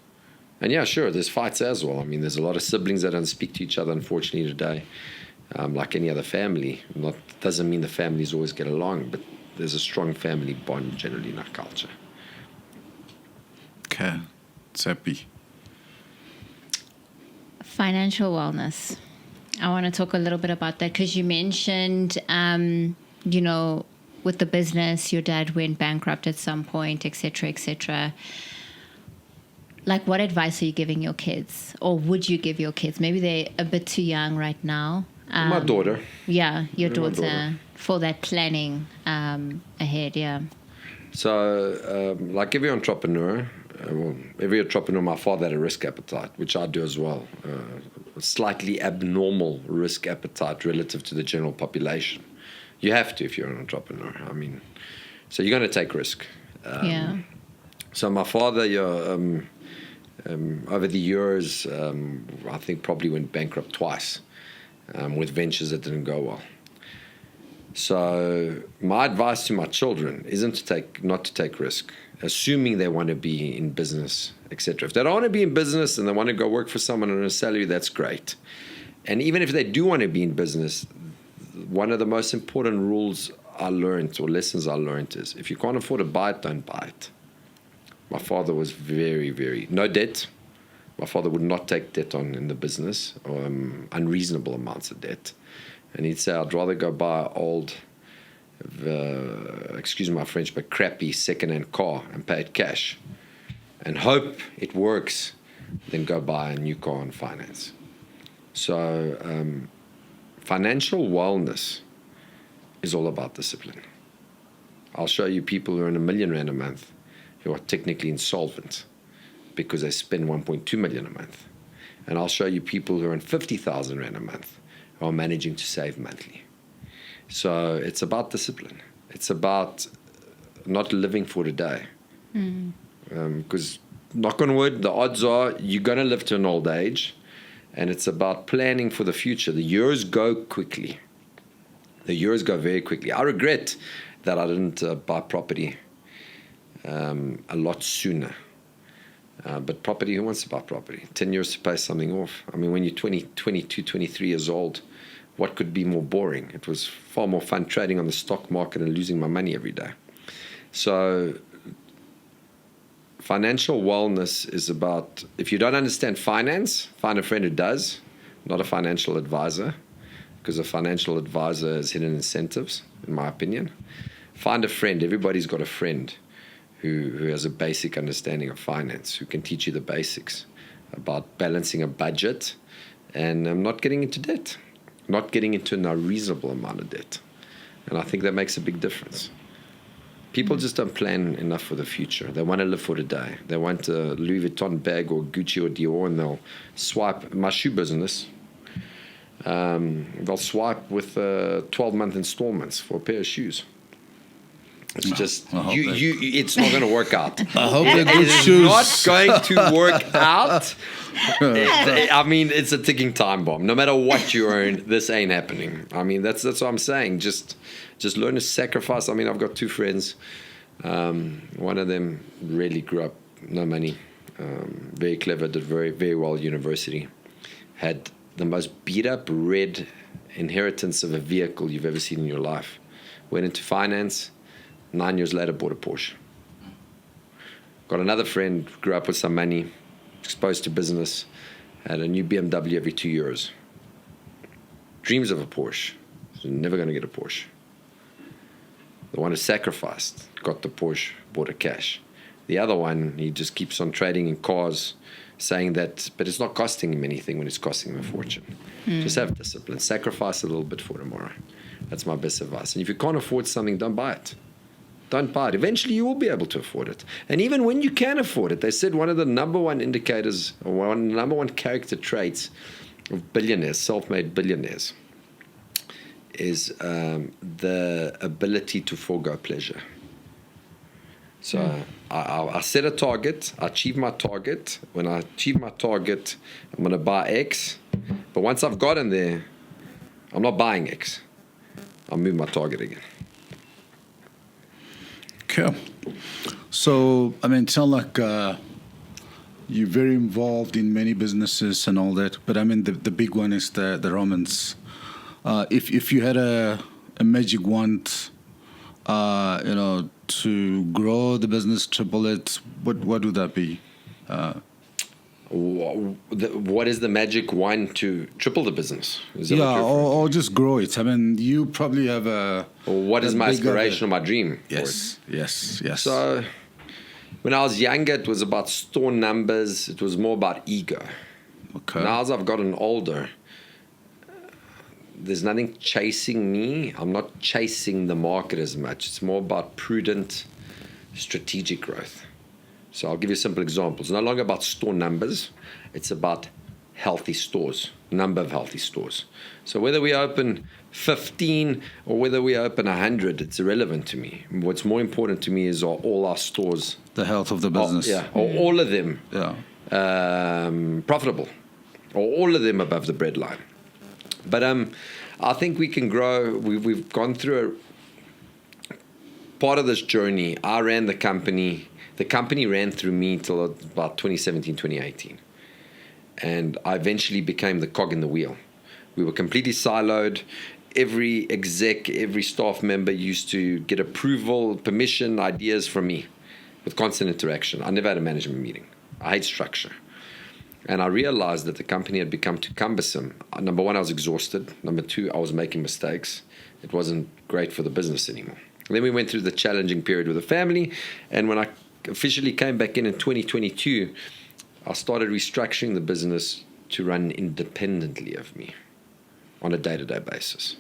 And yeah, sure, there's fights as well. I mean, there's a lot of siblings that don't speak to each other, unfortunately, today, like any other family. Doesn't mean the families always get along, but there's a strong family bond generally in our culture. Okay, Tsepi. Financial wellness. I want to talk a little bit about that because you mentioned, with the business, your dad went bankrupt at some point, et cetera, Like, what advice are you giving your kids? Or would you give your kids? Maybe they're a bit too young right now. My daughter. Yeah, your daughter. For that planning ahead, yeah. So, like every entrepreneur, my father had a risk appetite, which I do as well. A slightly abnormal risk appetite relative to the general population. You have to if you're an entrepreneur. I mean, so you're going to take risk. Yeah. So my father, over the years, I think probably went bankrupt twice with ventures that didn't go well. So my advice to my children isn't not to take risk, assuming they want to be in business, etc. If they don't want to be in business and they want to go work for someone on a salary, that's great. And even if they do want to be in business, one of the most important rules I learned, or lessons I learned, is if you can't afford to buy it, don't buy it. My father was very, very, no debt. My father would not take debt on in the business, or unreasonable amounts of debt. And he'd say, I'd rather go buy an old, excuse my French, but crappy second-hand car and pay it cash and hope it works than go buy a new car on finance. So financial wellness is all about discipline. I'll show you people who are in R1 million a month who are technically insolvent because they spend 1.2 million a month. And I'll show you people who are in 50,000 Rand a month who are managing to save monthly. So it's about discipline. It's about not living for today. Because, knock on wood, the odds are you're going to live to an old age. And it's about planning for the future. The years go quickly. The years go very quickly. I regret that I didn't buy property a lot sooner. But property, who wants to buy property? 10 years to pay something off. I mean, when you're 22, 23 years old, what could be more boring? It was far more fun trading on the stock market and losing my money every day. So financial wellness is about, if you don't understand finance, find a friend who does, not a financial advisor, because a financial advisor has hidden incentives, in my opinion. Find a friend. Everybody's got a friend who has a basic understanding of finance, who can teach you the basics about balancing a budget and not getting into debt, not getting into an unreasonable amount of debt. And I think that makes a big difference. People just don't plan enough for the future. They want to live for today. They want a Louis Vuitton bag or Gucci or Dior, and they'll swipe. My shoe business, they'll swipe with 12-month installments for a pair of shoes. It's just it's not going to work out. I hope they're good It's shoes. not going to work out. I mean, it's a ticking time bomb. No matter what you earn, this ain't happening. I mean, that's what I'm saying. Just learn to sacrifice. I mean, I've got two friends. One of them really grew up no money, very clever, did very, very well at university, had the most beat up red inheritance of a vehicle you've ever seen in your life. Went into finance. 9 years later, bought a Porsche. Got another friend, grew up with some money, exposed to business, had a new BMW every 2 years. Dreams of a Porsche. Never going to get a Porsche. The one who sacrificed, got the Porsche, bought a cash. The other one, he just keeps on trading in cars, saying that, but it's not costing him anything when it's costing him a fortune. Just have discipline. Sacrifice a little bit for tomorrow. That's my best advice. And if you can't afford something, don't buy it. Don't buy it. Eventually, you will be able to afford it. And even when you can afford it, they said one of the number one indicators, or one of the number one character traits of billionaires, self-made billionaires, is the ability to forego pleasure. So I set a target. I achieve my target. When I achieve my target, I'm going to buy X. But once I've gotten there, I'm not buying X. I'll move my target again. Okay. So, I mean, it sounds like you're very involved in many businesses and all that. But, I mean, the big one is the Romans. If you had a magic wand, to grow the business, triple it, what would that be? What is the magic wand to triple the business? Is that Yeah, or just grow it. I mean, you probably have a... Or what is my aspiration or my dream? Yes. So, when I was younger, it was about store numbers. It was more about ego. Okay. Now, as I've gotten older, there's nothing chasing me. I'm not chasing the market as much. It's more about prudent, strategic growth. So I'll give you a simple example. It's no longer about store numbers. It's about healthy stores, number of healthy stores. So whether we open 15 or whether we open 100, it's irrelevant to me. What's more important to me is are all our stores... The health of the business. Are all of them profitable? Or all of them above the breadline? But I think we can grow. We've gone through a part of this journey. I ran the company. The company ran through me till about 2017, 2018. And I eventually became the cog in the wheel. We were completely siloed. Every exec, every staff member used to get approval, permission, ideas from me with constant interaction. I never had a management meeting. I hate structure. And I realized that the company had become too cumbersome. Number one, I was exhausted. Number two, I was making mistakes. It wasn't great for the business anymore. Then we went through the challenging period with the family. And when I officially came back in 2022, I started restructuring the business to run independently of me on a day-to-day basis.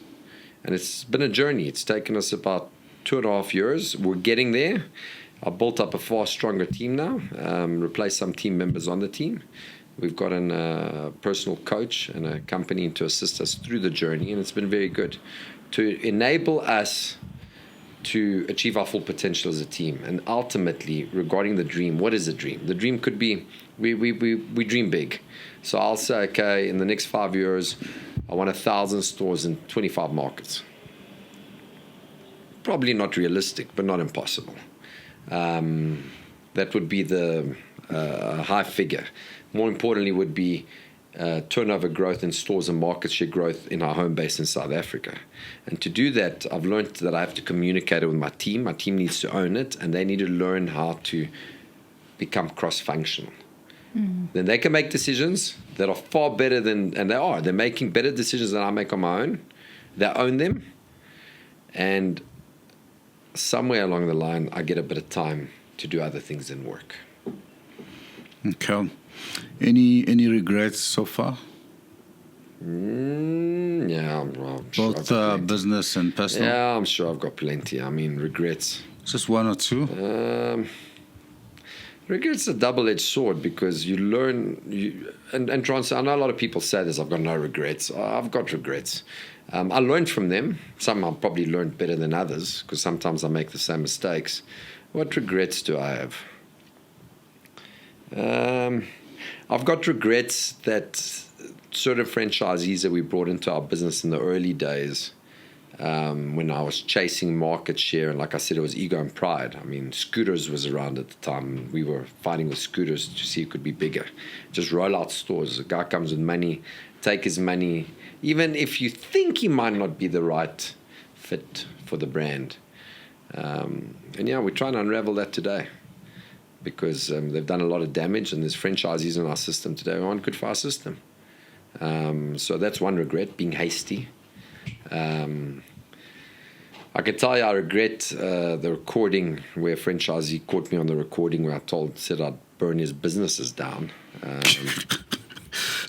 And it's been a journey. It's taken us about 2.5 years. We're getting there. I've built up a far stronger team now, replaced some team members on the team. We've gotten a personal coach and a company to assist us through the journey, and it's been very good to enable us to achieve our full potential as a team. And ultimately, regarding the dream, what is a dream? The dream could be, we dream big. So I'll say, okay, in the next 5 years, I want 1,000 stores in 25 markets. Probably not realistic, but not impossible. That would be the high figure. More importantly would be turnover growth in stores and market share growth in our home base in South Africa. And to do that, I've learned that I have to communicate it with my team. My team needs to own it, and they need to learn how to become cross-functional. Then they can make decisions that are far better than, and they are. They're making better decisions than I make on my own. They own them. And somewhere along the line, I get a bit of time to do other things than work. Okay. Any regrets so far? Yeah, I'm sure. Both business and personal? Yeah, I'm sure I've got plenty. I mean, regrets. Just one or two? Regrets a double-edged sword because you learn, and trans. I know a lot of people say this, I've got no regrets. I've got regrets. I learned from them. Some I've probably learned better than others because sometimes I make the same mistakes. What regrets do I have? I've got regrets that certain franchisees that we brought into our business in the early days, when I was chasing market share, and like I said, it was ego and pride. I mean, Scooters was around at the time. We were fighting with Scooters to see who could be bigger. Just roll out stores. A guy comes with money, take his money, even if you think he might not be the right fit for the brand. And yeah, we're trying to unravel that today because they've done a lot of damage, and there's franchisees in our system today who aren't good for our system. So that's one regret, being hasty. I can tell you I regret the recording where a franchisee caught me on the recording where I said I'd burn his businesses down.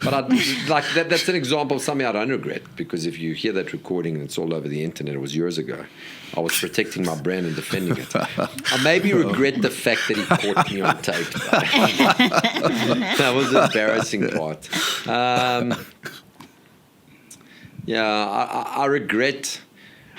But that's an example of something I don't regret, because if you hear that recording and it's all over the internet, it was years ago, I was protecting my brand and defending it. I maybe regret the fact that he caught me on tape. That was the embarrassing part. I regret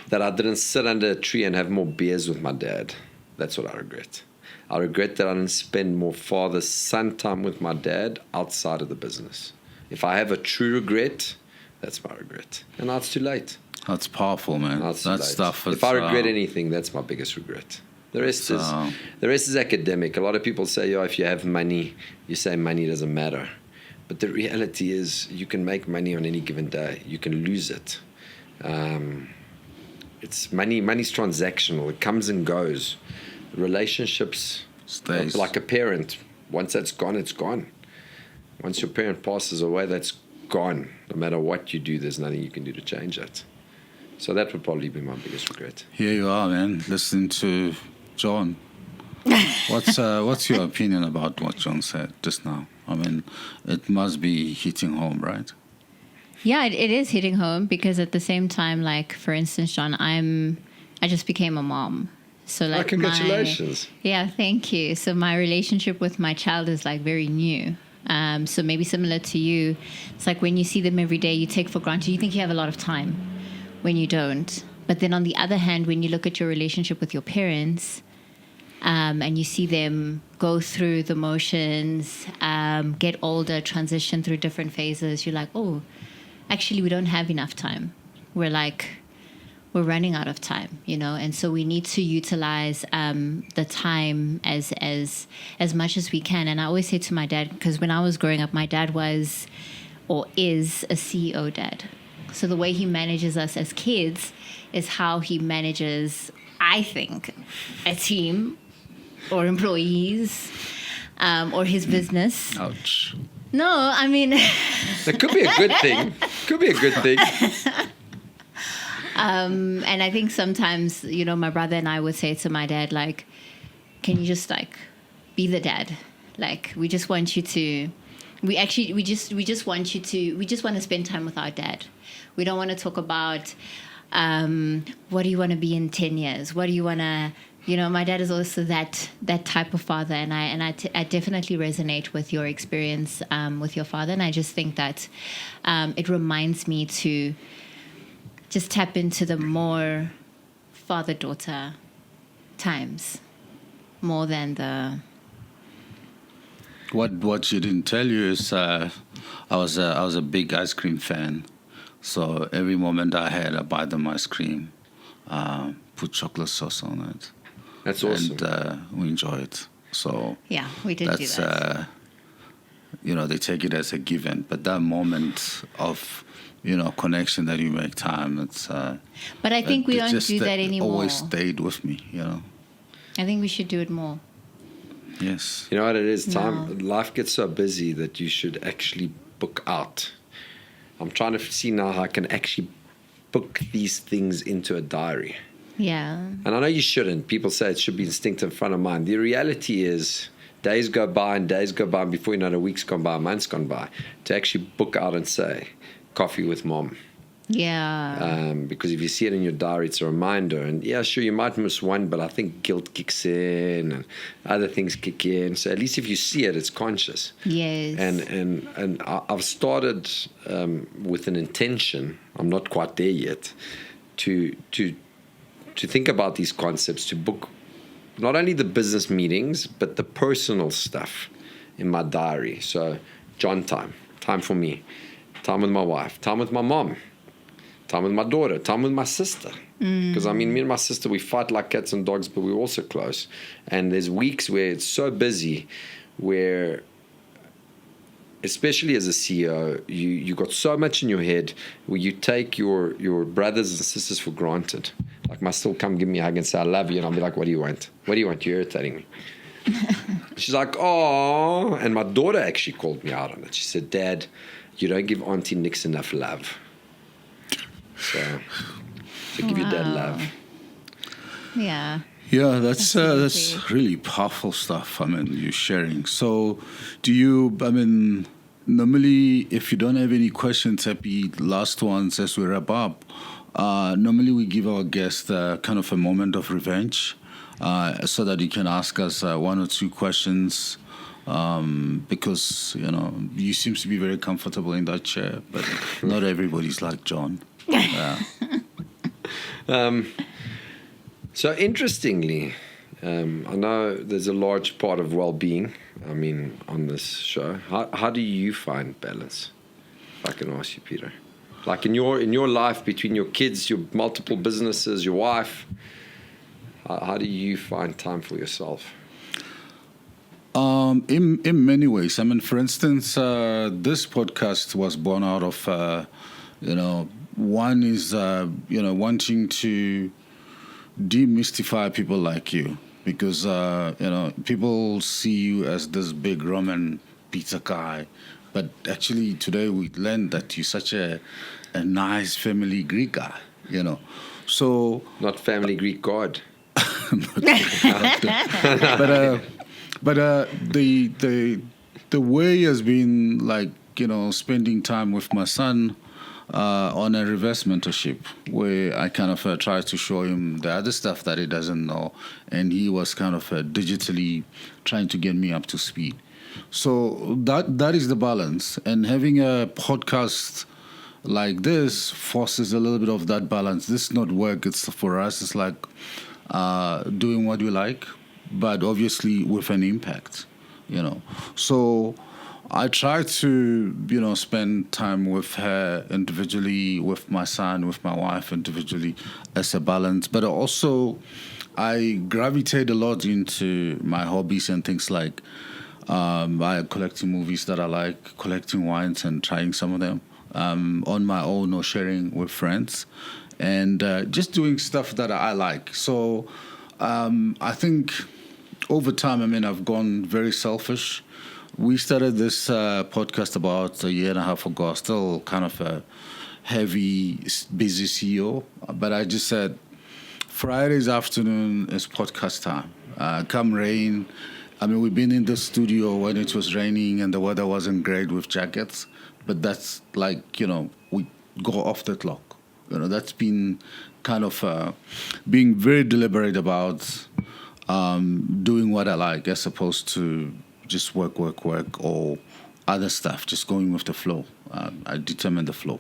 that I didn't sit under a tree and have more beers with my dad. That's what I regret. I regret that I didn't spend more father-son time with my dad outside of the business. If I have a true regret, that's my regret. And now it's too late. That's powerful, man. That stuff is, if I regret anything, that's my biggest regret. The rest is academic. A lot of people say, if you have money, you say money doesn't matter. But the reality is you can make money on any given day. You can lose it. It's money's transactional. It comes and goes. Relationships stays. Like a parent. Once that's gone, it's gone. Once your parent passes away, that's gone. No matter what you do, there's nothing you can do to change it. So that would probably be my biggest regret. Here you are, man, listening to John. What's your opinion about what John said just now? I mean, it must be hitting home, right? Yeah, it is hitting home because at the same time, like, for instance, John, I just became a mom. So like, congratulations. Yeah, thank you. So my relationship with my child is like very new. So maybe similar to you, it's like when you see them every day, you take for granted, you think you have a lot of time when you don't. But then on the other hand, when you look at your relationship with your parents, and you see them go through the motions, get older, transition through different phases, you're like, oh, actually, we don't have enough time. We're running out of time, and so we need to utilize the time as much as we can. And I always say to my dad, because when I was growing up, my dad was or is a CEO dad. So the way he manages us as kids is how he manages, I think, a team or employees or his business. Ouch. No, I mean... That could be a good thing. Could be a good thing. And I think sometimes, my brother and I would say to my dad, like, can you just, like, be the dad? Like, we just want you to... We just want to spend time with our dad. We don't want to talk about what do you want to be in 10 years? What do you want to... my dad is also that type of father, and I definitely resonate with your experience with your father, and I just think that it reminds me to just tap into the more father-daughter times more than the... What she didn't tell you is I was a big ice cream fan, so every moment I had, I buy them ice cream, put chocolate sauce on it. That's awesome. And we enjoy it. So yeah, we did do that. They take it as a given, but that moment of connection that you make time, it's. But I think we don't do that anymore. Always stayed with me, I think we should do it more. Yes. You know what it is? Life gets so busy that you should actually book out. I'm trying to see now how I can actually book these things into a diary. Yeah. And I know you shouldn't. People say it should be instinctive front of mind. The reality is days go by, and before you know it, a week's gone by, a month's gone by. To actually book out and say, coffee with mom. Yeah. Because if you see it in your diary, it's a reminder. And yeah, sure, you might miss one, but I think guilt kicks in and other things kick in. So at least if you see it, it's conscious. Yes. And I've started with an intention. I'm not quite there yet. To think about these concepts, to book not only the business meetings, but the personal stuff in my diary. So John time for me, time with my wife, time with my mom, time with my daughter, time with my sister. Because I mean, me and my sister, we fight like cats and dogs, but we're also close. And there's weeks where it's so busy where, especially as a CEO, you got so much in your head where you take your brothers and sisters for granted. Like my sister will come give me a hug and say, I love you. And I'll be like, what do you want? What do you want? You're irritating me. She's like, oh. And my daughter actually called me out on it. She said, Dad, you don't give Auntie Nix enough love. So give your dad love. Yeah. Yeah, that's really powerful stuff. I mean, you're sharing. So, normally, if you don't have any questions, happy last ones as we wrap up, normally we give our guests kind of a moment of revenge so that you can ask us one or two questions because, you seem to be very comfortable in that chair, but not everybody's like John. So interestingly, I know there's a large part of well-being, on this show. How do you find balance? If I can ask you, Peter. Like in your life, between your kids, your multiple businesses, your wife, how do you find time for yourself? In many ways. For instance, this podcast was born out of, one is, wanting to demystify people like you because, people see you as this big Roman pizza guy. But actually, today we learned that you're such a nice family Greek guy, So not family Greek God. But the way has been like, spending time with my son on a reverse mentorship where I kind of try to show him the other stuff that he doesn't know. And he was kind of digitally trying to get me up to speed. So that is the balance. And having a podcast like this forces a little bit of that balance. This is not work. It's for us. It's like doing what we like, but obviously with an impact, So I try to, spend time with her individually, with my son, with my wife individually as a balance. But also I gravitate a lot into my hobbies and things like I collecting movies that I like, collecting wines and trying some of them on my own or sharing with friends. And just doing stuff that I like. So I think over time, I've gone very selfish. We started this podcast about a year and a half ago. Still kind of a heavy, busy CEO. But I just said, Fridays afternoon is podcast time. Come rain. We've been in the studio when it was raining and the weather wasn't great with jackets. But that's like, we go off the clock. That's been kind of being very deliberate about doing what I like as opposed to just work, or other stuff, just going with the flow. I determine the flow.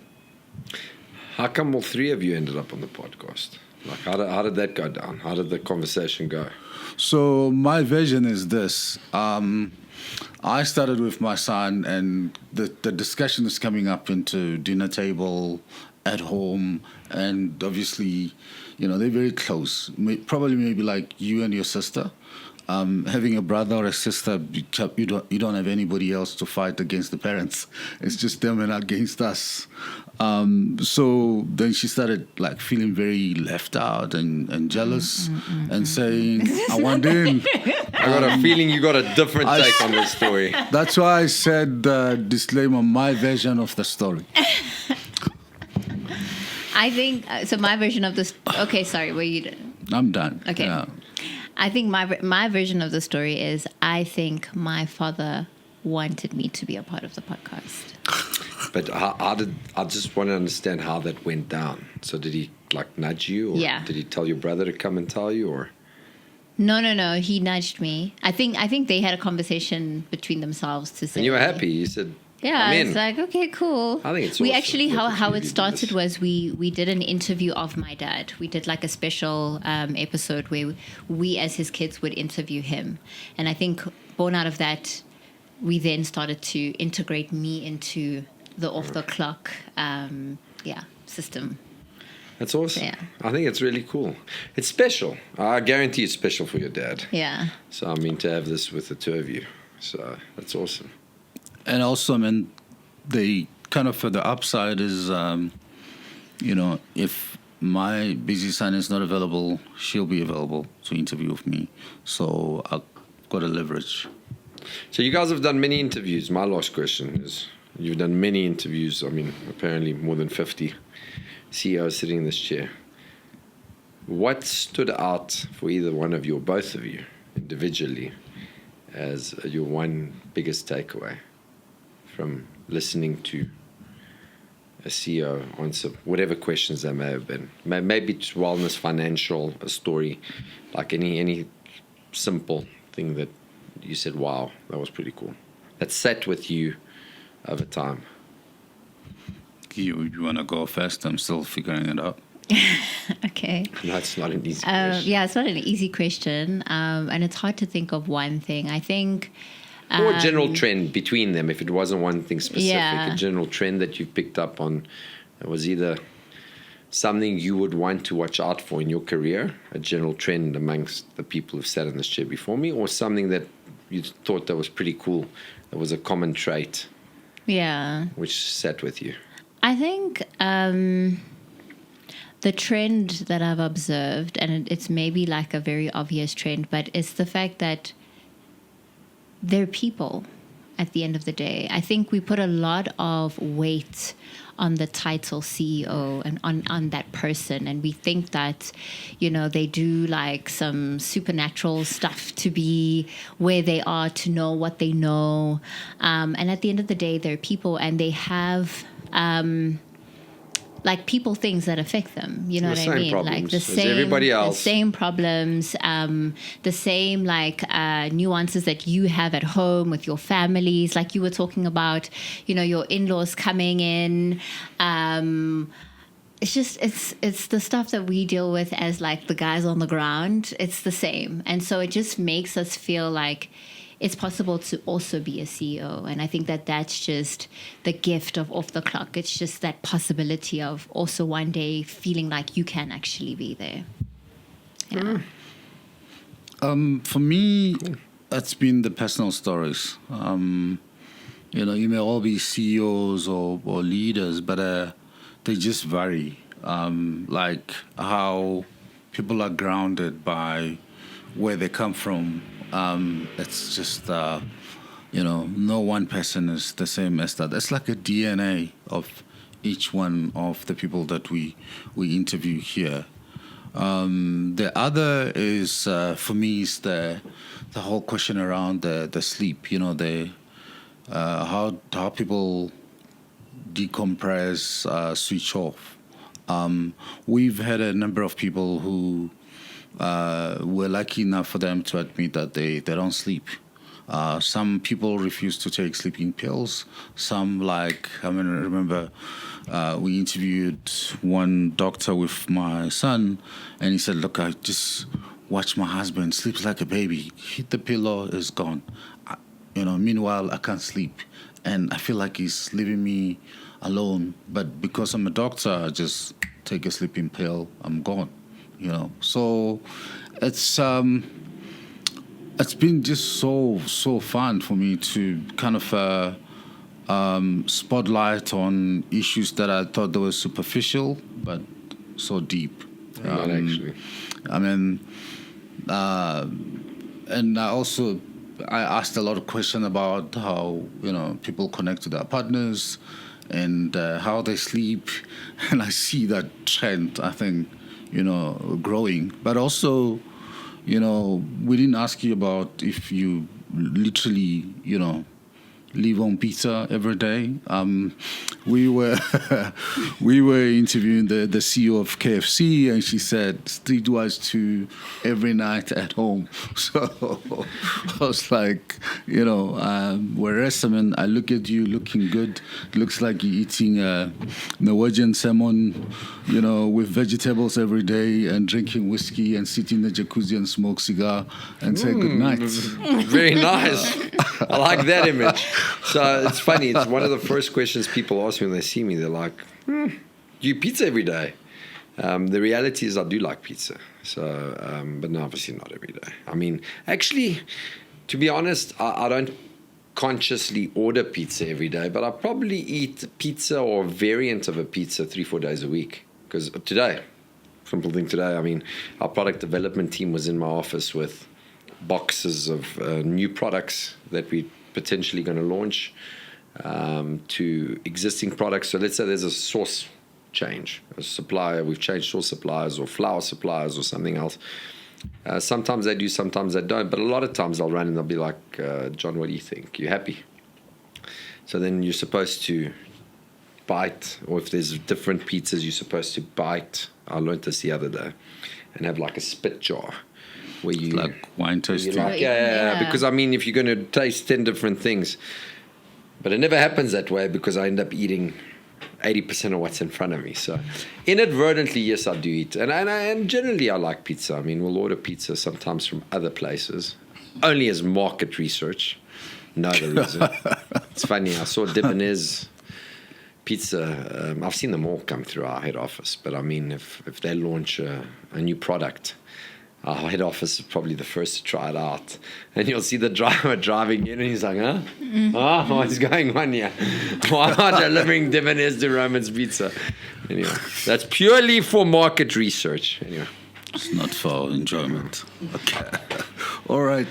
How come all three of you ended up on the podcast? Like, how did that go down? How did the conversation go? So my vision is this. I started with my son, and the discussion is coming up into dinner table, at home, and obviously, they're very close. Probably maybe like you and your sister. Having a brother or a sister, you don't have anybody else to fight against the parents. It's just them and against us. So then she started like feeling very left out and jealous and saying, I want in. I got a feeling you got a different take on this story. That's why I said disclaimer, my version of the story. I think, so my version of this, okay, sorry, were you done? I'm done. Okay. Yeah. I think my version of the story is I think my father wanted me to be a part of the podcast. But how did, I just want to understand how that went down. So did he like nudge you, or did he tell your brother to come and tell you, or? No. He nudged me. I think they had a conversation between themselves to say. And you were happy. You said, yeah, it's like, okay, cool. I think it's we awesome. actually how it started was we did an interview of my dad. We did like a special episode where we as his kids would interview him, and I think born out of that, we then started to integrate me into the off the clock system. That's awesome. Yeah. I think it's really cool. It's special. I guarantee it's special for your dad. Yeah. So I mean to have this with the two of you. So that's awesome. And also, I mean, the kind of the upside is, if my busy son is not available, she'll be available to interview with me. So I've got a leverage. So you guys have done many interviews. My last question is, you've done many interviews. I mean, apparently more than 50 CEOs sitting in this chair. What stood out for either one of you or both of you individually as your one biggest takeaway from listening to a CEO answer whatever questions there may have been? Maybe it's wellness, financial, a story, like any simple thing that you said, wow, that was pretty cool, that sat with you over time. You want to go first? I'm still figuring it out. Okay. No, it's not an easy question. Yeah, it's not an easy question. And it's hard to think of one thing. I think... or a general trend between them, if it wasn't one thing specific, Yeah. a general trend that you picked up on that was either something you would want to watch out for in your career, a general trend amongst the people who've sat in this chair before me, or something that you thought that was pretty cool, that was a common trait, which sat with you. I think the trend that I've observed, and it's maybe like a very obvious trend, but it's the fact that they're people at the end of the day. I think we put a lot of weight on the title CEO and on that person, and we think that, they do like some supernatural stuff to be where they are, to know what they know, and at the end of the day, they're people, and they have like people things that affect them. You know what I mean? Like the same, everybody else. The same problems, the same like nuances that you have at home with your families. Like you were talking about, your in-laws coming in. It's just it's the stuff that we deal with as like the guys on the ground. It's the same, and so it just makes us feel like it's possible to also be a CEO. And I think that that's just the gift of off the clock. It's just that possibility of also one day feeling like you can actually be there. Yeah. For me, it's been the personal stories. You may all be CEOs or leaders, but they just vary. Like how people are grounded by where they come from. It's just, no one person is the same as that. It's like a DNA of each one of the people that we interview here. The other is, for me, is the whole question around the sleep. How people decompress, switch off. We've had a number of people who we're lucky enough for them to admit that they don't sleep. Some people refuse to take sleeping pills. Some remember we interviewed one doctor with my son, and he said, look, I just watch my husband, sleeps like a baby. Hit the pillow, is gone. Meanwhile, I can't sleep. And I feel like he's leaving me alone. But because I'm a doctor, I just take a sleeping pill, I'm gone. So it's been just so fun for me to kind of spotlight on issues that I thought they were superficial but so deep. Not actually. And I asked a lot of questions about how people connect to their partners and how they sleep, and I see that trend, I think, growing. But also, we didn't ask you about if you literally, live on pizza every day. We were we were interviewing the CEO of KFC, and she said streetwise to every night at home. So I was like, whereas I look at you looking good. Looks like you're eating Norwegian salmon, with vegetables every day, and drinking whiskey and sitting in the jacuzzi and smoke cigar and say good night. Very nice. I like that image. So it's funny. It's one of the first questions people ask me when they see me. They're like, "Do you eat pizza every day?" The reality is I do like pizza. So, but no, obviously not every day. I mean, actually, to be honest, I don't consciously order pizza every day, but I probably eat pizza or a variant of a pizza 3-4 days a week. Because simple thing today, I mean, our product development team was in my office with boxes of new products that we're potentially going to launch to existing products. So let's say there's a source change, a supplier, we've changed source suppliers or flour suppliers or something else. Sometimes they do, sometimes they don't. But a lot of times I'll run and they'll be like, John, what do you think? You happy? So then you're supposed to bite, or if there's different pizzas, you're supposed to bite. I learned this the other day, and have like a spit jar where you like wine tasting. Yeah. Because I mean, if you're going to taste 10 different things, but it never happens that way because I end up eating 80% of what's in front of me. So inadvertently, yes, I do eat. And generally, I like pizza. I mean, we'll order pizza sometimes from other places, only as market research. No other reason. It's funny. I saw Dibonese pizza. I've seen them all come through our head office. But I mean, if they launch a new product, our head office is probably the first to try it out. And you'll see the driver driving in and he's like, huh? Oh, what's going on here? Why are they delivering Dibonese to Roman's Pizza? Anyway, that's purely for market research. Anyway. It's not for enjoyment. Okay. All right.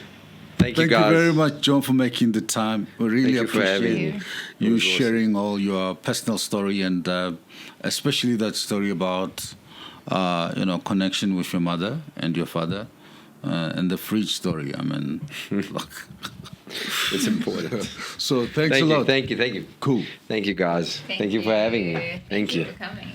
Thank you, guys. Thank you very much, John, for making the time. We really appreciate you sharing all your personal story and especially that story about connection with your mother and your father, and the fridge story. I mean, look. It's important. So thanks a lot. Thank you. Cool. Thank you, guys. Thank you for having me. Thank you for coming.